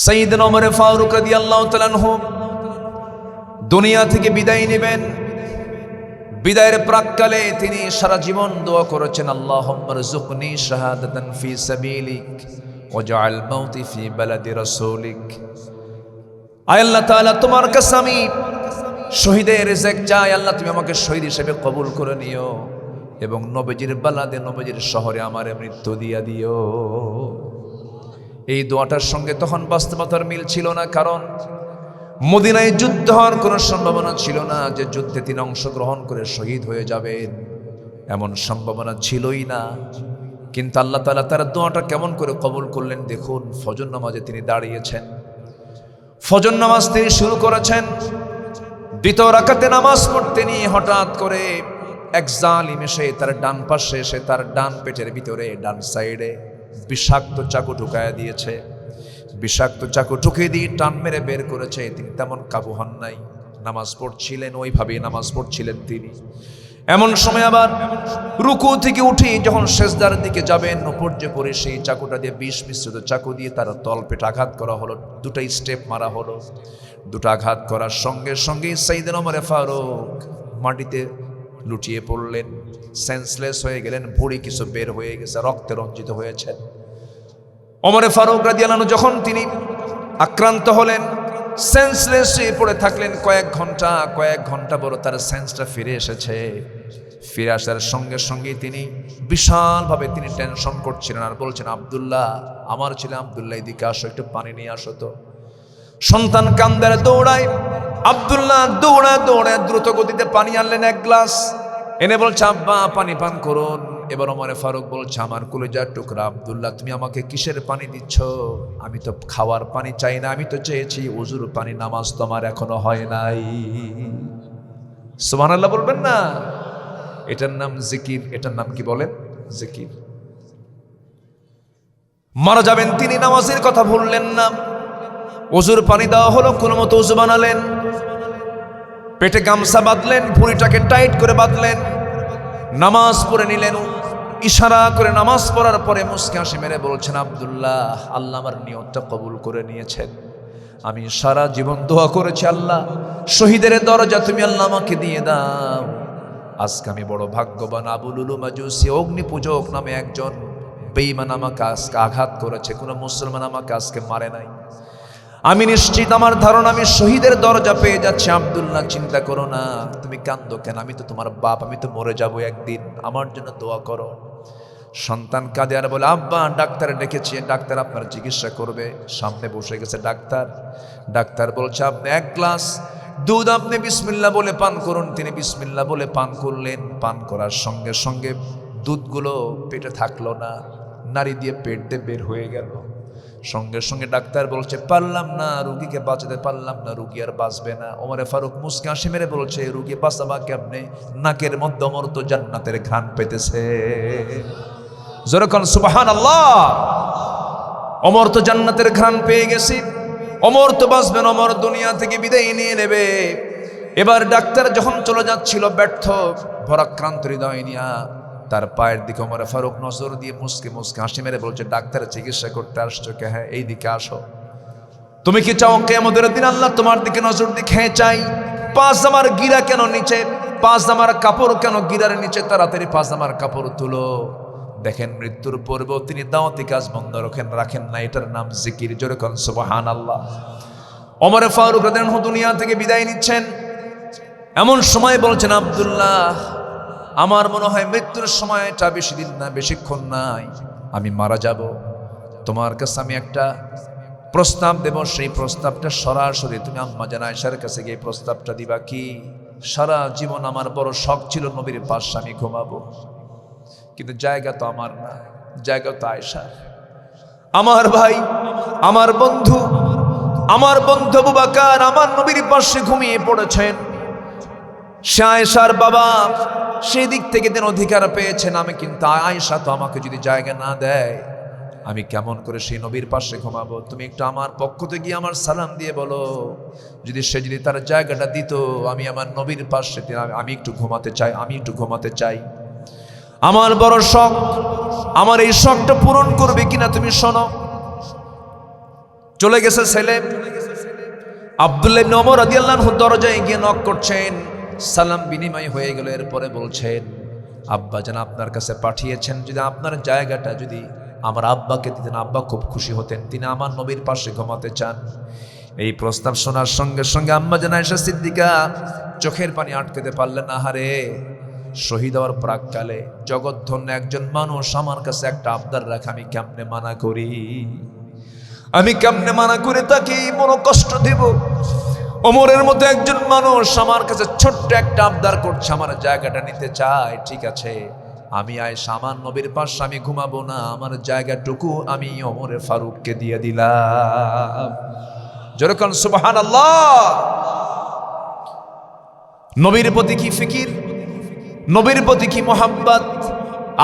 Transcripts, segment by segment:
সাইয়েদনা ওমর ফারুক রাদিয়াল্লাহু তাআলা আনহু দুনিয়া থেকে বিদায় নেবেন। বিদায়ের প্রাক্কালে তিনি সারা জীবন দোয়া করেছেন, আল্লাহুম্মা রযুকনি শাহাদাতান ফি সাবিলিক ওয়াজআল মাউতি ফি বালাদি রাসূলিক। আয় আল্লাহ তাআলা, তোমার কাছে আমি শহীদের রিজক চাই। আল্লাহ তুমি আমাকে শহীদ হিসেবে কবুল করে নিও এবং নবীজির বালাদে, নবীজির শহরে আমার মৃত্যু দিয়া দিও। এই দোয়াটার সঙ্গে তখন বাস্তবতার মিল ছিল না, কারণ মদিনায় যুদ্ধ হওয়ার কোনো সম্ভাবনা ছিল না যে যুদ্ধে তিনি অংশগ্রহণ করে শহীদ হয়ে যাবেন, এমন সম্ভাবনা ছিলই না। কিন্তু আল্লাহ তাআলা তার দোয়াটা কেমন করে কবুল করলেন দেখুন। ফজর নামাজে তিনি দাঁড়িয়েছেন, ফজর নামাজ তিনি শুরু করেছেন। দ্বিতীয় রাকাতে নামাজ পড়তে নিয়ে হঠাৎ করে এক জালিম এসে তার ডান পাশে এসে তার ডান পেটের ভিতরে ডান সাইডে বিষাক্ত চাকু ঢুকায়া দিয়েছে। বিষাক্ত চাকু ঢুকিয়ে দিয়ে টান মেরে বের করেছে। তিনি তেমন কাবু হন নাই, নামাজ পড়ছিলেন, ওইভাবেই নামাজ পড়ছিলেন তিনি। এমন সময় আবার রুকু থেকে উঠে যখন সেজদার দিকে যাবেন, উপর যে পড়ে সেই চাকুটা দিয়ে বিষ মিশ্রিত চাকু দিয়ে তার তলপেট আঘাত করা হলো। দুটাই স্টেপ মারা হলো। দুটো আঘাত করার সঙ্গে সঙ্গেই সাইয়েদনা ওমর ফারুক মাটিতে লুটিয়ে পড়লেন, সেন্সলেস হয়ে গেলেন। ভুঁড়ি কিছু বের হয়ে গেছে, রক্তে রঞ্জিত হয়েছেন। ওমর ফারুক রাদিয়াল্লাহু আনহু যখন তিনি আক্রান্ত হলেন, সেন্সলেস হয়ে পড়ে থাকলেন কয়েক ঘন্টা বড় তার সেন্সটা ফিরে এসেছে। ফিরে আসার সঙ্গে সঙ্গে তিনি বিশালভাবে তিনি টেনশন করছিলেন আর বলছেন, আব্দুল্লাহ, আমার ছেলে আব্দুল্লাহ, এদিকে আসো, একটু পানি নিয়ে আসো তো। সন্তান কান্দারে দৌড়ায়, আব্দুল্লাহ দৌড়ায় দ্রুত গতিতে পানি আনলেন এক গ্লাস, এনে বলছে, আব্বা পানি পান করুন। এবার ওমর ফারুক বলছে, আমার কলিজার টুকরা আব্দুল্লাহ, তুমি আমাকে কিসের পানি দিচ্ছ? আমি তো খাওয়ার পানি চাই না, আমি তো চেয়েছি ওযুর পানি। নামাজ তো আমার এখনো হয় নাই। সুবহানাল্লাহ বলবেন না? এটার নাম জিকির। এটার নাম কি বলেন? জিকির। মারা যাবেন তিনি, নামাজের কথা ভুললেন না। ওযুর পানি দেওয়া হলো, কোনো মতো ওযু বানালেন, পেটে গামছা বাঁধলেন, ভুঁড়িটাকে টাইট করে বাঁধলেন, নামাজ পড়ে নিলেন। ইশারা করে নামাজ পড়ার পরে মুস্কি হাসি মেরে বলছেন, আব্দুল্লাহ, আল্লাহ আমার নিয়তটা কবুল করে নিয়েছেন। আমি সারা জীবন দোয়া করেছি, আল্লাহ শহীদের দরজা তুমি আল্লাহ আমাকে দিয়ে দাও। আজকে আমি বড় ভাগ্যবান। আবু লুলু মাজুসি অগ্নি পূজক নামে একজন বেঈমান আমাকে আজকে আঘাত করেছে, কোনো মুসলমান আমাকে আজকে মারে নাই। আমি নিশ্চিত, আমার ধারণা আমি শহীদের দরজা পেয়ে যাচ্ছি। আব্দুল্লাহ, চিন্তা করো না, তুমি কান্দো কেন? আমি তো তোমার বাপ, আমি তো মরে যাবো একদিন, আমার জন্য দোয়া করো। সন্তান কাঁদে আর বলে, আব্বা, ডাক্তার ডেকেছি, ডাক্তার আপনার চিকিৎসা করবে। সামনে বসে গেছে ডাক্তার বলছে, আপনি এক গ্লাস দুধ আপনি বিসমিল্লাহ বলে পান করুন। তিনি বিসমিল্লাহ বলে পান করলেন। পান করার সঙ্গে সঙ্গে দুধগুলো পেটে থাকলো না, নাড়ি দিয়ে পেট দিয়ে বের হয়ে গেল। সঙ্গে সঙ্গে ডাক্তার বলছে, পারলাম না, রুগীকে বাঁচাতে পারলাম না, রুগী আর বাঁচবে না। ওমর ফারুক মুস্কি হাসি মেরে বলছে, রুগী বাঁচাবা কেমনে? নাকের মধ্যে অমর তো জান্নাতের ঘ্রাণ পেতেছে। যেরকম সুবহানাল্লাহ, অমর তো জান্নাতের ঘ্রাণ পেয়ে গেছি, অমর তো বাঁচবেন, অমর দুনিয়া থেকে বিদায় নিয়ে নেবে। এবার ডাক্তার যখন চলে যাচ্ছিল ব্যর্থ ভরাক্রান্ত হৃদয় নিয়া, তার পায়ের দিকে ওমর ফারুক নজর দিয়ে মুস্কি হাসি মেরে বলছে, ডাক্তার চিকিৎসা করতে আসছো কে? হ্যাঁ, এই দিকে আসো। তুমি কি চাও কিয়ামতের দিন আল্লাহ তোমার দিকে নজর দিয়ে? হ্যাঁ চাই। পাজামার গিরা কেন নিচে? পাজামার কাপড় কেন গিরার নিচে? তাড়াতাড়ি পাজামার কাপড় তুলো। দেখেন, মৃত্যুর পূর্বেও তিনি দাওয়াতি কাজ বন্ধ রাখেন না। এটার নাম জিকির। জোরে কোন সুবহানাল্লাহ। ওমর ফারুক রাদিয়াল্লাহু আনহু দুনিয়া থেকে বিদায় নিচ্ছেন। এমন সময় বলছেন, আব্দুল্লাহ, আমার মনে হয় মৃত্যুর সময়টা বেশি দিন না, বেশিক্ষণ নাই, আমি মারা যাব। তোমার কাছে আমি একটা প্রস্তাব দেব, সেই প্রস্তাবটা সরাসরি তুমি আম্মা জান আয়েশার কাছে গিয়ে প্রস্তাবটা দিবা। কি? সারা জীবন আমার বড় শখ ছিল নবীর পাশে আমি ঘুমাবো, কিন্তু জায়গা তো আমার না, জায়গা তো আয়েশার। আমার ভাই, আমার বন্ধু আবু বকর আমার নবীর পাশে ঘুমিয়ে পড়েছেন। সে আয়েশার বাবা, সেই দিক থেকে তিনি অধিকার পেয়েছেন। আমি কিন্তু আয়েশা তো আমাকে যদি জায়গা না দেয়, আমি কেমন করে সেই নবীর পাশে ঘুমাবো? তুমি একটু আমার পক্ষ থেকে গিয়ে আমার সালাম দিয়ে বলো, সে যদি তার জায়গাটা দিত, আমি আমার নবীর পাশে আমি একটু ঘুমাতে চাই। আমার বড় শখ, আমার এই শখটা পূরণ করবে কিনা তুমি শোনো। চলে গেছে ছেলে। আব্দুল্লাহ ইবনে ওমর রাদিয়াল্লাহু আনহু দরজায় গিয়ে নক করছেন, সালাম বিনিময় হয়ে গেল। এরপরে বলছেন, আব্বা যেন আপনার কাছে পাঠিয়েছেন, যদি আপনার জায়গাটা যদি আমার আব্বাকে দিতেন, আব্বা খুব খুশি হতেন, তিনি আমার নবীর পাশে ঘুমাতে চান। এই প্রস্তাব শোনার সঙ্গে সঙ্গে আম্মা জান আয়েশা সিদ্দিকা চোখের পানি আটকাতে পারলেন না। আহারে, শহীদ হওয়ার প্রাককালে জগৎধন্য একজন মানুষ আমার কাছে একটা আবদার রাখে, আমি কেমনে মানা করি, আমি কেমনে মানা করে তাকে মনো কষ্ট দেব? ওমরের মতো একজন মানুষ আমার কাছে ছোট্ট একটা আবদার করছে, আমার জায়গাটা নিতে চায়। ঠিক আছে, আমি আয়েশা আমার নবীর পাশে আমি ঘুমাবো না, আমার জায়গাটুকু আমি ওমরে ফারুককে দিয়ে দিলাম। যেরকম সুবহানাল্লাহ। নবীর প্রতি কি ফিকির, নবীর প্রতি কি মোহাব্বত,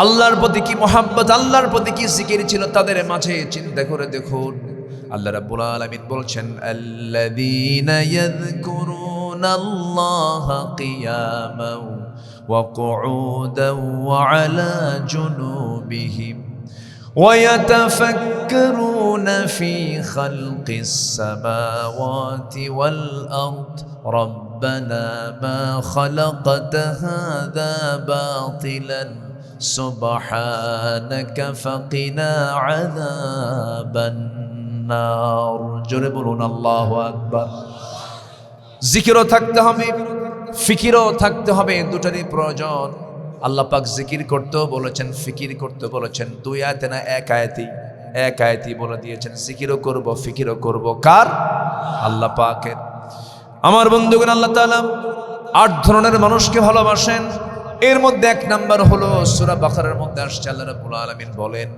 আল্লাহর প্রতি কি মোহাব্বত, আল্লাহর প্রতি কি জিকির ছিল তাদের মাঝে, চিন্তা করে দেখুন। আল্লাহ রাব্বুল আলামিন বলছেন, আল্লাযীনা ইয়াযকুরুনাল্লাহা কিয়ামান ওয়া কুউদান ওয়া আলা জুনুবিহিম ওয়া ইয়াতাফাক্কারুনা ফি খালকিস সামাওয়াতি ওয়াল আরদ রব্বানা মা খালাকতা হাযা বাতিলান সুবহানাকা ফাকিনা আযাবান নার। জোরে বলুন আল্লাহু আকবার। জিকিরও থাকতে হবে, ফিকিরও থাকতে হবে, দুটারই প্রয়োজন। আল্লাহ পাক জিকির করতেও বলেছেন, ফিকির করতে বলেছেন। দুই আয়াতে না এক আয়াতেই বলে দিয়েছেন জিকিরও করব ফিকিরও করব। কার? আল্লাহ পাকের। আমার বন্ধুগণ, আল্লাহ তাআলা 8 ধরনের মানুষকে ভালোবাসেন। এর মধ্যে 1 নাম্বার হলো সূরা বাকারার মধ্যে আসছে, আল্লাহ রাব্বুল আলামিন বলেন,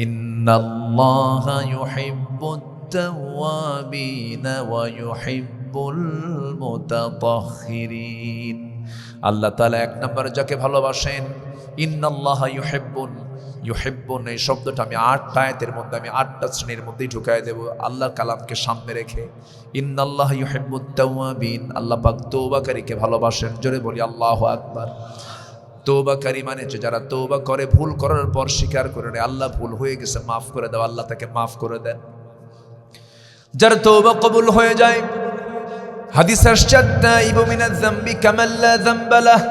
ইন্নাল্লাহা ইউহিব্বুত তাওয়াবিনা ওয়া ইউহিব্বুল মুতাতাহহিরিন। আল্লাহ তাআলা 1 নাম্বার যাকে ভালোবাসেন, ইন্নাল্লাহা ইউহিব্বুন, এই শব্দটা আমি 8টা আয়াতের মধ্যে, আমি 8টা শ্রেণীর মধ্যেই ঢুকায় দেব আল্লাহর কালামকে সামনে রেখে। ইন্নাল্লাহা ইউহিব্বুত তাওয়াবিন, আল্লাহ পাক তওবাকারীকে ভালোবাসেন। জোরে বলি আল্লাহু আকবার। তওবাকারী মানে যারা তওবা করে, ভুল করার পর স্বীকার করে নেয়, আল্লাহ ভুল হয়ে গেছে মাফ করে দাও, আল্লাহ তাকে মাফ করে দেন। যার তওবা কবুল হয়ে যায়, হাদিস আসছে, তাইবু মিনাজ যামবি কামান লা যামবা লাহ,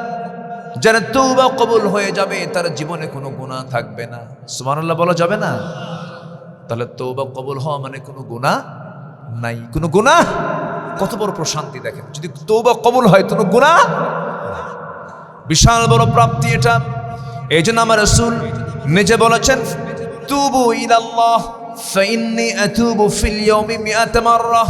যার তওবা কবুল হয়ে যাবে তার জীবনে কোনো গুনাহ থাকবে না। সুবহানাল্লাহ বলা যাবে না? তাহলে তওবা কবুল হওয়া মানে কোনো গুনাহ নাই, কোনো গুনাহ। কত বড় প্রশান্তি দেখেন, যদি তওবা কবুল হয় কোনো গুনাহ, বিশাল বড় প্রাপ্তি এটা। এই জন্য আমার রাসূল নিজে বলেছেন, তুবু ইলাল্লাহ ফাইন্নী আতুবু ফিল ইয়াউমি মিআত মাররা,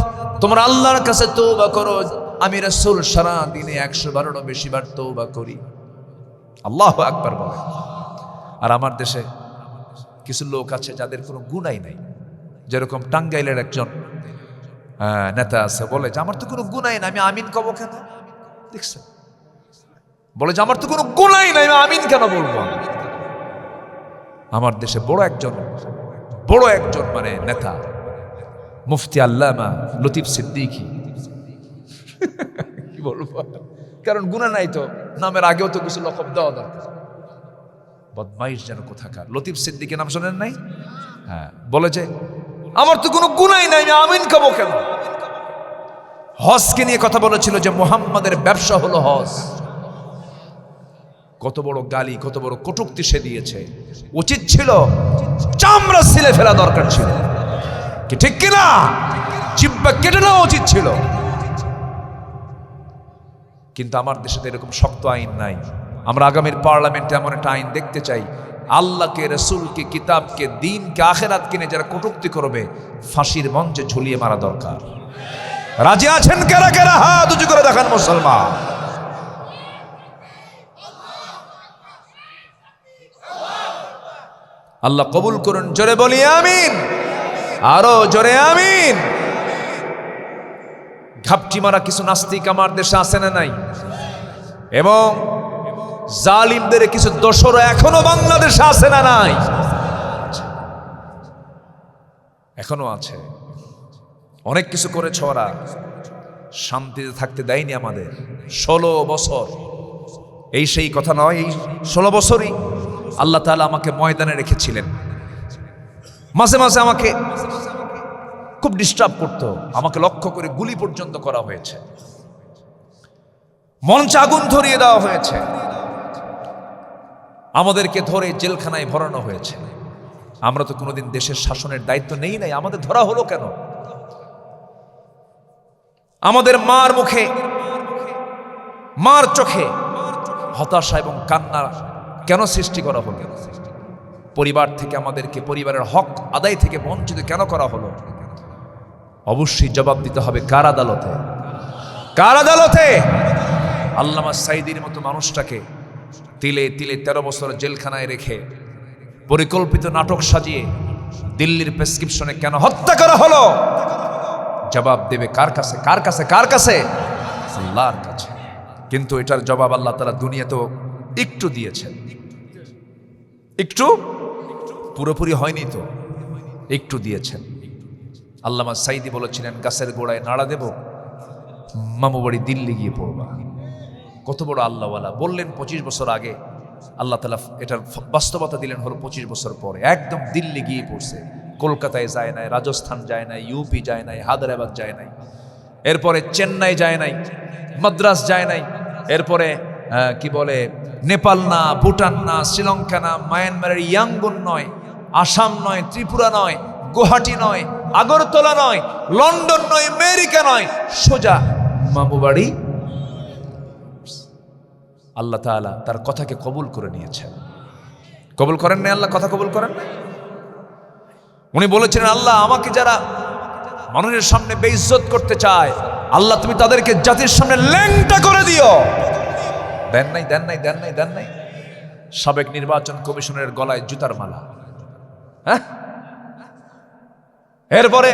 তোমরা আল্লাহর কাছে তওবা করো, আমি রাসূল সারা দিনে 100 বারেরও বেশি বার তওবা করি। আল্লাহু আকবার বলে। আর আমার দেশে কিছু লোক আছে যাদের কোনো গুনাহই নাই। যেরকম টাঙ্গাইলের একজন নেতা আছে, বলে যে আমার তো কোনো গুনাহই নাই, আমি আমিন কব কেন? দেখছেন, বলে যে আমার তো কোনো গুনাহই নাই, আমি আমিন কেন বলবো? আমার দেশে বড় একজন মানে নেতা, মুফতি আল্লামা লতিফ সিদ্দিকী, কি বলবো, কারণ গুনাহ নাই তো নামের আগেও তো কিছু লকব দেওয়া দরকার। বদমাইশ যেন কোথাকার, লতিফ সিদ্দিকী নাম শোনেন নাই? হ্যাঁ, বলে যে আমার তো কোনো গুনাহই নাই, আমি আমিন খাবো কেন? হজকে নিয়ে কথা বলেছিল যে মুহাম্মাদের ব্যবসা হলো হজ। কত বড় গালি, কত বড় কটূক্তি সে দিয়েছে। উচিত ছিল চামড়া ছিলে ফেলা দরকার ছিল, কি ঠিক কিনা? জিহ্বা কেটে নেওয়া উচিত ছিল। কিন্তু আমার দেশে তো এরকম শক্ত আইন নাই। আমরা আগামীর পার্লামেন্টে এমন একটা আইন দেখতে চাই, আল্লাহকে, রসুলকে, কিতাবকে, দিনকে, আখেরাতকে নিয়ে যারা কটূক্তি করবে ফাঁসির মঞ্চে ঝুলিয়ে মারা দরকার। রাজি আছেন কারা কারা? হাত উঁচু করে দেখান মুসলমান। আল্লাহ কবুল করুন। জোরে বলি আমিন, আরো জোরে আমিন। ঘাপটি মারা কিছু নাস্তিক আমার দেশে আছে না নাই? এবং জালিমদের কিছু দোসর এখনো বাংলাদেশে আছে না নাই? এখনো আছে। অনেক কিছু করেছ ওরা, শান্তিতে থাকতে দেয়নি আমাদের। 16 বছর, এই সেই কথা নয়, এই 16 বছরই আল্লাহ তাআলা আমাকে ময়দানে রেখেছিলেন। মাঝে মাঝে আমাকে খুব ডিস্টার্ব করতো, আমাকে লক্ষ্য করে গুলি পর্যন্ত করা হয়েছে, মঞ্চে আগুন ধরিয়ে দেওয়া হয়েছে, আমাদেরকে ধরে জেলখানায় ভরানো হয়েছে। আমরা তো কোনোদিন দেশের শাসনের দায়িত্ব নেই নাই, আমাদের ধরা হলো কেন? আমাদের মার মুখে, মার চোখে হতাশা এবং কান্না কেন সৃষ্টি করা হলো? পরিবার থেকে আমাদেরকে পরিবারের হক আদায় থেকে বঞ্চিত কেন করা হলো? অবশ্যই জবাব দিতে হবে কার আদালতে? কার আদালতে? আল্লামা সাঈদীর মতো মানুষটাকে তিলে তিলে 13 বছর জেলখানায় রেখে পরিকল্পিত নাটক সাজিয়ে দিল্লির প্রেসক্রিপশনে কেন হত্যা করা হলো? জবাব দেবে কার কাছে? কার কাছে? কার কাছে? আল্লাহর কাছে। কিন্তু এটার জবাব আল্লাহ তাআলা দুনিয়াতেও একটু দিয়েছেন, একটু, পুরোপুরি হয়নি তো, একটু দিয়েছেন। আল্লামা সাঈদী বলেছিলেন, গাছের গোড়ায় নাড়া দেব, মামু বাড়ি দিল্লি গিয়ে পড়বা। কত বড় আল্লাহওয়ালা! বললেন 25 বছর আগে, আল্লাহ তাআলা এটার বাস্তবতা দিলেন হলো 25 বছর পরে। একদম দিল্লি গিয়ে পড়ছে, কলকাতায় যায় নাই, রাজস্থান যায় নাই, ইউপি যায় নাই, হায়দ্রাবাদ যায় নাই, এরপরে চেন্নাই যায় নাই, মাদ্রাস যায় নাই, এরপরে কি বলে নেপাল না, ভুটান না, শ্রীলঙ্কা না, মায়ানমারের ইয়াঙ্গুন নয়, আসাম নয়, ত্রিপুরা নয়, গুয়াহাটি নয়, আগরতলা নয়, লন্ডন নয়, আমেরিকা নয়, সোজা মামু বাড়ি। আল্লাহ তাআলা তার কথাকে কবুল করে নিয়েছেন। কবুল করেন না? আল্লাহ কথা কবুল করেন না? উনি বলেছিলেন, আল্লাহ আমাকে যারা মানুষের সামনে বেইজ্জত করতে চায়, আল্লাহ তুমি তাদেরকে জাতির সামনে ল্যাংটা করে দিও। দেন নাই, দেন নাই, দেন নাই, দেন নাই। সাবেক নির্বাচন কমিশনের গলায় জুতার মালা। হ্যাঁ, এরপরে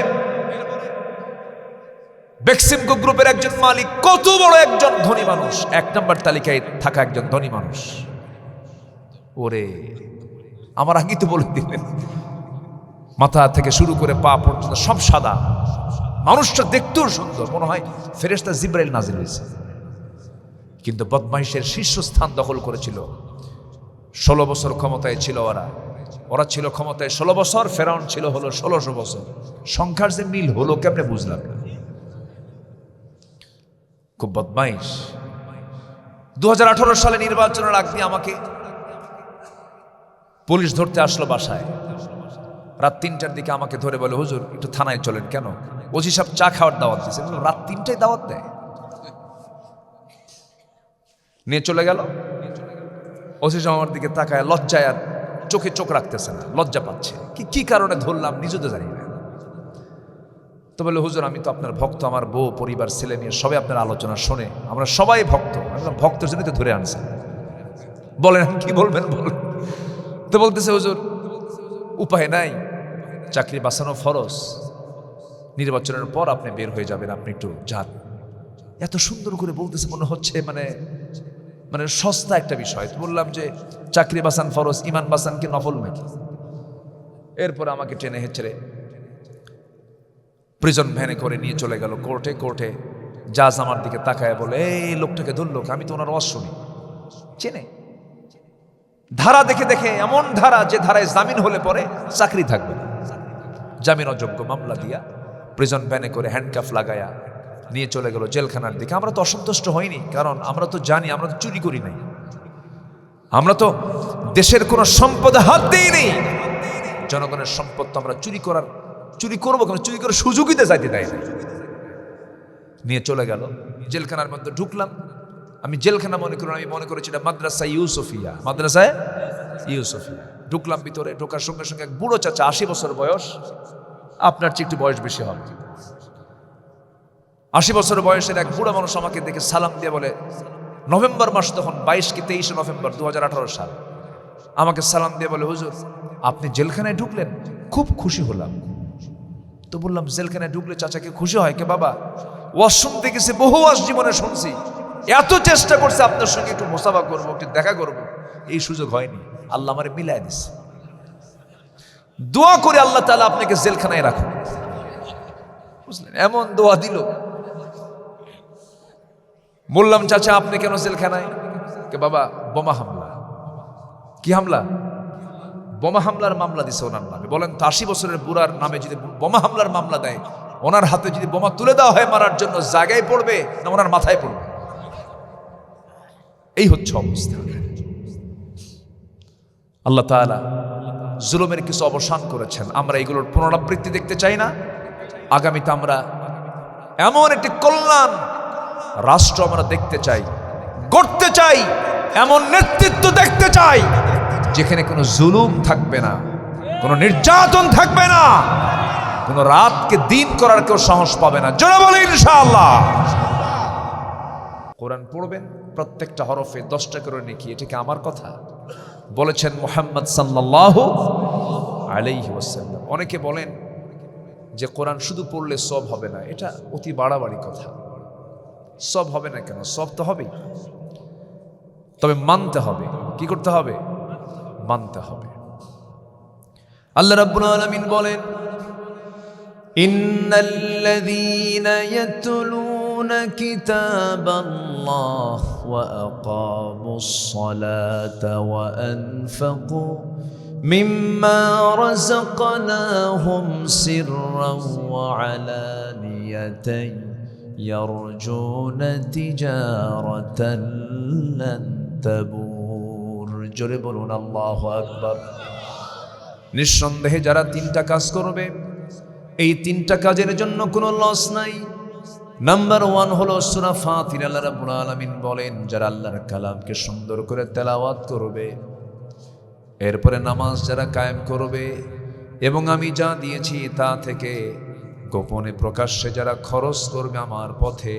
বেক্সিমকো গ্রুপের একজন মালিক, কত বড় একজন ধনী মানুষ, 1 নম্বর তালিকায় থাকা একজন ধনী মানুষ। ওরে, আমার আগেই তো বলে দিলেন, মাথা থেকে শুরু করে পা পর্যন্ত সব সাদা, মানুষটা দেখতেও সুন্দর, মনে হয় ফেরেশতা জিবরাইল নাজিল হয়েছে। কিন্তু বদমাইশের শীর্ষস্থান দখল করেছিল। 16 বছর ক্ষমতায় ছিল ওরা ছিল ক্ষমতায় 16 বছর, ফেরাউন ছিল হলো 1600 বছর। সংখ্যার যে মিল হলো কেমনে বুঝলাম না। খুব বদমাইশ। 2018 সালে নির্বাচনের আগ দিয়ে আমাকে পুলিশ ধরতে আসলো বাসায়। রাত 3টার দিকে আমাকে ধরে বলে, হুজুর একটু থানায় চলেন। কেন? ওসি সাহেব চা খাওয়ার দাওয়াত দিয়েছে। রাত 3টায় দাওয়াত দেয়? নিয়ে চলে গেল। ওসি সাহেব আমার দিকে তাকায়, লজ্জায় আর চোখে চোখ রাখতেছে না, লজ্জা পাচ্ছে। কি কারণে ধরলাম নিজে তো জানি না। তো বলে, হুজুর আমি তো আপনার ভক্ত, আমার বউ, পরিবার, ছেলে মেয়ে সবাই আপনার আলোচনা শোনে, আমরা সবাই ভক্ত। ভক্তের জন্য তো ধরে আনছেন। বলেন কি বলবেন বলুন। তো বলতেছে, হুজুর উপায় নাই, চাকরি বাঁচানো ফরজ, নির্বাচনের পর আপনি বের হয়ে যাবেন, আপনি একটু যান। এত সুন্দর করে বলতেছে, মনে হচ্ছে মানে সস্তা একটা বিষয়। তো বললাম যে চাকরি বাঁচান ফরজ, ইমান বাঁচান কি নফল নাকি? এরপর আমাকে টেনে হেঁচড়ে প্রিজন ভ্যানে করে নিয়ে চলে গেল কোর্টে। জাজ আমার দিকে তাকায় বলে, এই লোকটাকে ধরলো। আমি তো ওনার ওয়াজ শুনি, চেনে। ধারা দেখে দেখে, এমন ধারা যে ধারায় জামিন হলে পরে চাকরি থাকবে না, জামিন অযোগ্য মামলা দিয়া প্রিজন ভ্যানে করে হ্যান্ডকাফ লাগায়া নিয়ে চলে গেল জেলখানার দিকে। আমরা তো অসন্তুষ্ট হইনি, কারণ আমরা তো জানি আমরা তো চুরি করি নাই, আমরা তো দেশের কোনো সম্পদে হাত দিইনি। জনগণের সম্পদ তো আমরা চুরি করবো কেন? চুরি করে সুযোগিতে যাইতে দেয় না। নিয়ে চলে গেল জেলখানার মধ্যে। ঢুকলাম আমি, জেলখানা মনে করুন, আমি মনে করেছি এটা মাদ্রাসায় ইউসুফিয়া, মাদ্রাসায় ইউসুফিয়া। ঢুকলাম ভিতরে, ঢোকার সঙ্গে সঙ্গে এক বুড়ো চাচা, 80 বছর বয়স, আপনার চেয়ে একটু বয়স বেশি হবে, 80 বছর বয়সের এক বুড়ো মানুষ আমাকে দেখে সালাম দিয়ে বলে, নভেম্বর মাস তখন 22 কি 23 নভেম্বর 2018 সাল, আমাকে সালাম দিয়ে বলে, হুজুর আপনি জেলখানায় ঢুকলেন, খুব খুশি হলাম। তো বললাম, জেলখানায় ঢুকলে চাচাকে খুশি হয় কে বাবা? ওয়াজ শুনতে গেছে, বহু ওয়াজ জীবনে শুনছি, এত চেষ্টা করছে আপনার সঙ্গে একটু মোসাফা করবো, একটু দেখা করবো, এই সুযোগ হয়নি। আল্লাহ আমারে মিলাই দিচ্ছে। দোয়া করে আল্লাহ তাআলা আপনাকে জেলখানায় রাখুন, বুঝলেন? এমন দোয়া দিল। বললাম, চাচা আপনি কেন জেলখানায়? কে বাবা, বোমা হামলা। কি হামলা? বোমা হামলার মামলা দিছে ওনার নামে। বলেন তো 80 বছরের বুড়ার নামে যদি বোমা হামলার মামলা দেয়, ওনার হাতে যদি বোমা তুলে দেওয়া হয় মারার জন্য, জায়গায় পড়বে না ওনার মাথায় পড়বে? এই হচ্ছে অবস্থা। আল্লাহ তাআলা জুলুমের কিছু অবসান করেছেন, আমরা এগুলোর পুনরাবৃত্তি দেখতে চাই না। আগামীতে আমরা এমন একটি কল্যাণ রাষ্ট্র আমরা দেখতে চাই, গড়তে চাই, এমন নেতৃত্ব দেখতে চাই যেখানে কোনো জুলুম থাকবে না, কোনো নির্যাতন থাকবে না, কোনো রাতকে দিন করার কেউ সাহস পাবে না। জোরে বলি ইনশাআল্লাহ। কোরআন পড়বেন, প্রত্যেকটা হরফে 10টা করে নেকি। এটা কি আমার কথা? বলেছেন মুহাম্মদ সাল্লাল্লাহু আলাইহি ওয়াসাল্লাম। অনেকে বলেন যে কোরআন শুধু পড়লে সব হবে না, এটা অতি বাড়াবাড়ি কথা। সব হবে না কেন? সব তো হবেই, তবে মানতে হবে। কি করতে হবে? মানতে হবে। আল্লাহ রাব্বুল আলামিন বলেন, ইন্নাল্লাযীনা ইয়াতলুনা কিতাবাল্লাহ ওয়া আকামুস সালাতা ওয়া আনফাকু মিম্মা রাযাকনাহুম সিররান ওয়া আলানিয়াতান ইয়ারজুনা তিজারাতান লান তাবুর। জোরে বলুন আল্লাহু আকবার। নিঃসন্দেহে যারা 3টা কাজ করবে, এই 3টা কাজের জন্য কোনো লস নাই। নাম্বার 1 হলো সূরা ফাতির। আল্লাহ রাব্বুল আলামিন বলেন, যারা আল্লাহর কালামকে সুন্দর করে তেলাওয়াত করবে, এরপরে নামাজ যারা কায়েম করবে, এবং আমি যা দিয়েছি তা থেকে গোপনে প্রকাশ্যে যারা খরচ করবে আমার পথে,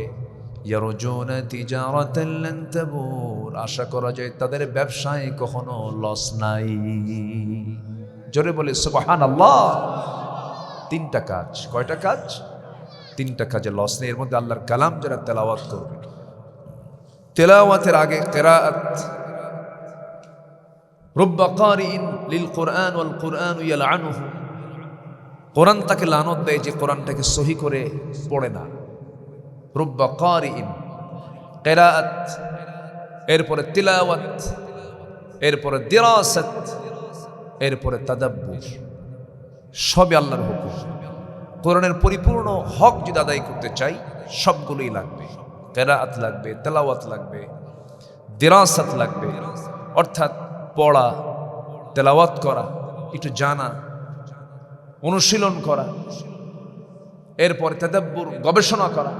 ইয়ারজুনা তিজারাতান লান তাবুর, আশা করা যায় তাদের ব্যবসায় কখনো লস নাই। জোরে বলে সুবহানাল্লাহ। 3টা কাজ। কয়টা কাজ? 3টা কাজে লস নেই। এর মধ্যে আল্লাহর কালাম যারা তেলাওয়াত করবে, তেলাওয়াতের আগে কিরাআত। রুব্বা কারিইন লিল কুরআন ওয়াল কুরআন ইয়ালআনুহু, কোরআন তাকে লানত দেয় যে কোরআনটাকে সহি করে পড়ে না। রুব্বা কারিইন, কিরাআত, এরপরে তিলাওয়াত, এরপরে দিরাসাত, এরপরে তাদাব্বুর, সবই আল্লাহর হুকুম। কোরআনের পরিপূর্ণ হক যদি আদায় করতে চাই, সবগুলোই লাগবে। কিরাআত লাগবে, তেলাওয়াত লাগবে, দিরাসাত লাগবে, অর্থাৎ পড়া, তেলাওয়াত করা, একটু জানা, অনুশীলন করা, এরপরে তাদাব্বুর, গবেষণা করা,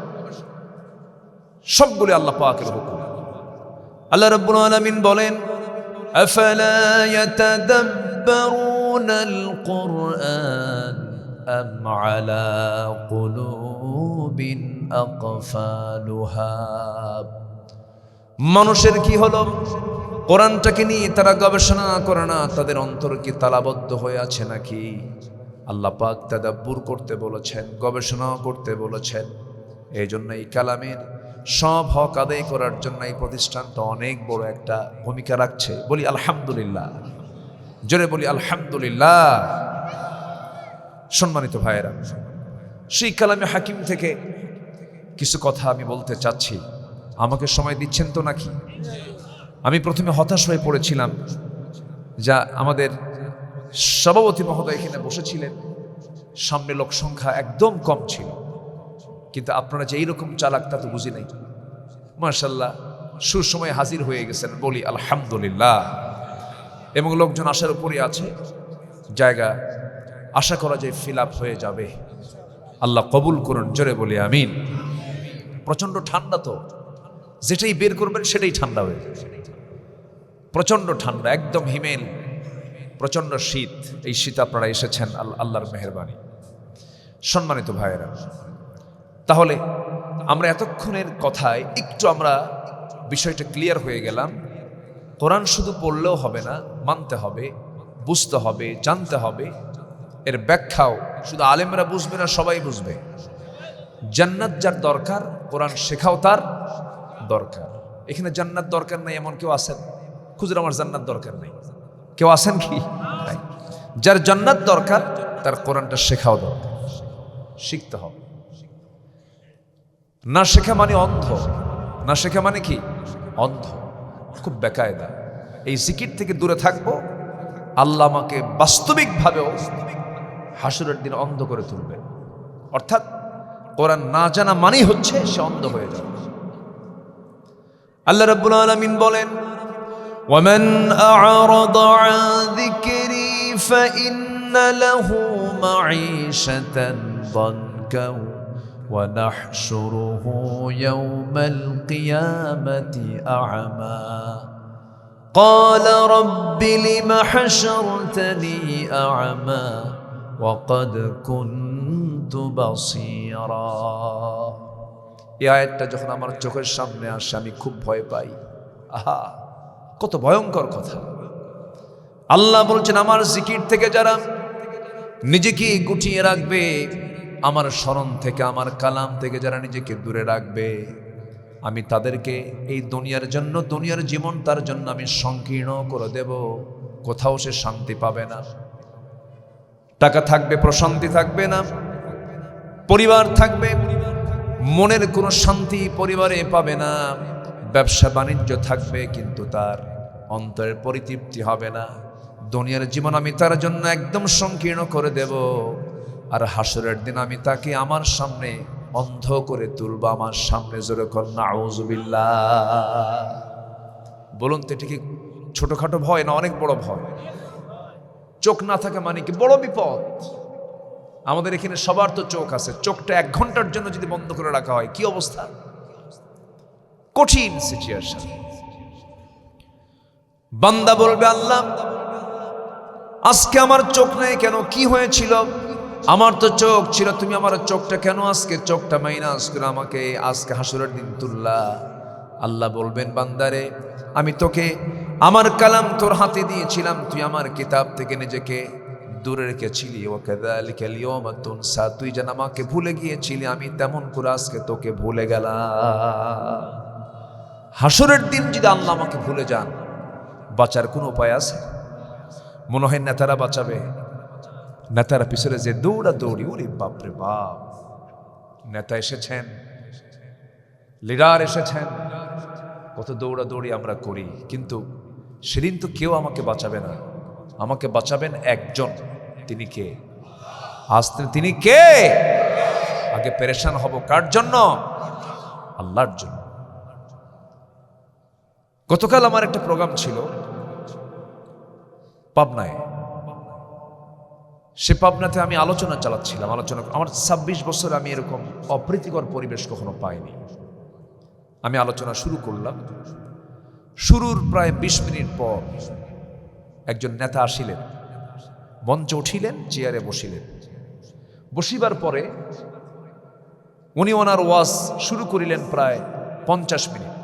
সবগুলো আল্লাহ পাকের হুকুম। আল্লাহ রাব্বুল আলামিন বলেন, আফালা ইয়াতাদাব্বারুনাল কুরআন আম আলা কুলুবিন আকফালুহা। মানুষের কি হলো? কোরআনটাকে নিয়ে তারা গবেষণা করে না, তাদের অন্তর কি তালাবদ্ধ হয়ে আছে নাকি? আল্লাহ পাক তাদাব্বুর করতে বলেছেন, গবেষণা করতে বলেছেন। এই জন্য এই কালামের সব হক আদায় করার জন্য এই প্রতিষ্ঠানটা অনেক বড় একটা ভূমিকা রাখছে। বলি আলহামদুলিল্লাহ। জোরে বলি আলহামদুলিল্লাহ। সম্মানিত ভাইয়েরা, সেই কালামে হাকিম থেকে কিছু কথা আমি বলতে চাচ্ছি। আমাকে সময় দিচ্ছেন তো নাকি? আমি প্রথমে হতাশ হয়ে পড়েছিলাম, যা আমাদের সভাপতি মহোদয় এখানে বসেছিলেন, সামনে লোক সংখ্যা একদম কম ছিল, কিন্তু আপনারা যে এইরকম চালাক তা তো বুঝি নাই। মাশাআল্লাহ, সুসময়ে হাজির হয়ে গেছেন, বলি আলহামদুলিল্লাহ। এবং লোকজন আসার উপরই আছে, জায়গা আশা করা যায় ফিল আপ হয়ে যাবে। আল্লাহ কবুল করুন, জোরে বলি আমিন। প্রচন্ড ঠান্ডা তো, যেটাই বের করবেন সেটাই ঠান্ডা হয়ে যাবে। প্রচন্ড ঠান্ডা, একদম হিমেল, প্রচন্ড শীত। এই শীত আপনারা এসেছেন আল্লাহর মেহেরবানি। সম্মানিত ভাইয়েরা, তাহলে আমরা এতক্ষণের কথায় একটু আমরা বিষয়টা ক্লিয়ার হয়ে গেলাম। কোরআন শুধু পড়লেও হবে না, মানতে হবে, বুঝতে হবে, জানতে হবে। এর ব্যাখ্যাও শুধু আলেমরা বুঝবে না, সবাই বুঝবে। জান্নাত যার দরকার, কোরআন শেখাও তার দরকার। এখানে জান্নাত দরকার নাই এমন কেউ আছেন? খুঁজুর আমার জান্নাত দরকার নেই, কেউ আছেন কি? যার জান্নাত দরকার তার কোরআনটা শেখাও দরকার, শিখতে হবে। না শেখা মানে অন্ধ, না শেখা মানে কি? অন্ধ, খুব বেকায়দা। এই জিকির থেকে দূরে থাকবো, আল্লাহ আমাকে বাস্তবিকভাবেও হাসরের দিন অন্ধ করে তুলবেন। অর্থাৎ কোরআন না জানা মানেই হচ্ছে সে অন্ধ হয়ে যাবে। আল্লাহ রাব্বুল আলামিন বলেন, ومن أعرض عن ذكري فإن له معيشة ضنكا ونحشره يوم القيامة أعمى قال رب لم حشرتني أعمى وقد كنت بصيرا। এই আয়াতটা যখন আমার চোখের সামনে আসে আমি খুব ভয় পাই। আহা, কত ভয়ঙ্কর কথা! আল্লাহ বলছেন, আমার জিকির থেকে যারা নিজেকে গুটিয়ে রাখবে, আমার স্মরণ থেকে, আমার কালাম থেকে যারা নিজেকে দূরে রাখবে, আমি তাদেরকে এই দুনিয়ার জন্য, দুনিয়ার জীবন তার জন্য আমি সংকীর্ণ করে দেব। কোথাও সে শান্তি পাবে না, টাকা থাকবে প্রশান্তি থাকবে না, পরিবার থাকবে, মনের কোনো শান্তি পরিবারে পাবে না, ব্যবসা বাণিজ্য থাকবে কিন্তু তার অন্তরের পরিতৃপ্তি হবে না। দুনিয়ার জীবন আমি তার জন্য একদম সংকীর্ণ করে দেব, আর হাসরের দিন আমি তাকে আমার সামনে অন্ধ করে তুলব। আমার সামনে জোরে কর নাউযুবিল্লাহ। বলুন তো, এটা কি ছোটখাটো ভয় না অনেক বড় ভয়? চোখ না থাকে মানে কি বড় বিপদ। আমাদের এখানে সবার তো চোখ আছে, চোখটা 1 ঘন্টার জন্য যদি বন্ধ করে রাখা হয় কি অবস্থা? কঠিন সিচুয়েশন। বান্দা বলবে, আল্লাহ আজকে আমার চোখ নেই কেন? কি হয়েছিল? আমার তো চোখ ছিল, তুমি আমার চোখটা কেন আজকে চোখটা মাইনাস করে আমাকে আজকে হাসরের দিন তুললা? আল্লাহ বলবেন, বান্দারে আমি তোকে আমার কালাম তোর হাতে দিয়েছিলাম, তুই আমার কিতাব থেকে নিজেকে দূরে রেখেছিলি। ওয়াকাযালিকাল ইয়াওমা তুনসা, তুই যেন আমাকে ভুলে গিয়েছিলি, আমি তেমন করে আজকে তোকে ভুলে গেলাম। হাসরের দিন যদি আল্লাহ আমাকে ভুলে যান, বাঁচার কোনো উপায় আছে? মনে হয় নেতারা বাঁচাবে। নেতারা পিছনে যে দৌড়া দৌড়ি, ওরে বাপরে বাপ, নেতা এসেছেন, লিডার এসেছেন, কত দৌড়া দৌড়ি আমরা করি, কিন্তু সেদিন তো কেউ আমাকে বাঁচাবে না। আমাকে বাঁচাবেন একজন, তিনি কে? আসতে তিনি কে? আগে পেরেশান হব কার জন্য? আল্লাহর জন্য। গতকাল আমার একটা প্রোগ্রাম ছিল পাবনায়। সে পাবনাতে আমি আলোচনা চালাচ্ছিলাম। আমার 26 বছর আমি এরকম অপ্রীতিকর পরিবেশ কখনো পাইনি। আমি আলোচনা শুরু করলাম, শুরুর প্রায় 20 মিনিট পর একজন নেতা আসিলেন, মঞ্চে উঠিলেন, চেয়ারে বসিলেন। বসিবার পরে উনি ওনার ওয়াজ শুরু করিলেন প্রায় 50 মিনিট।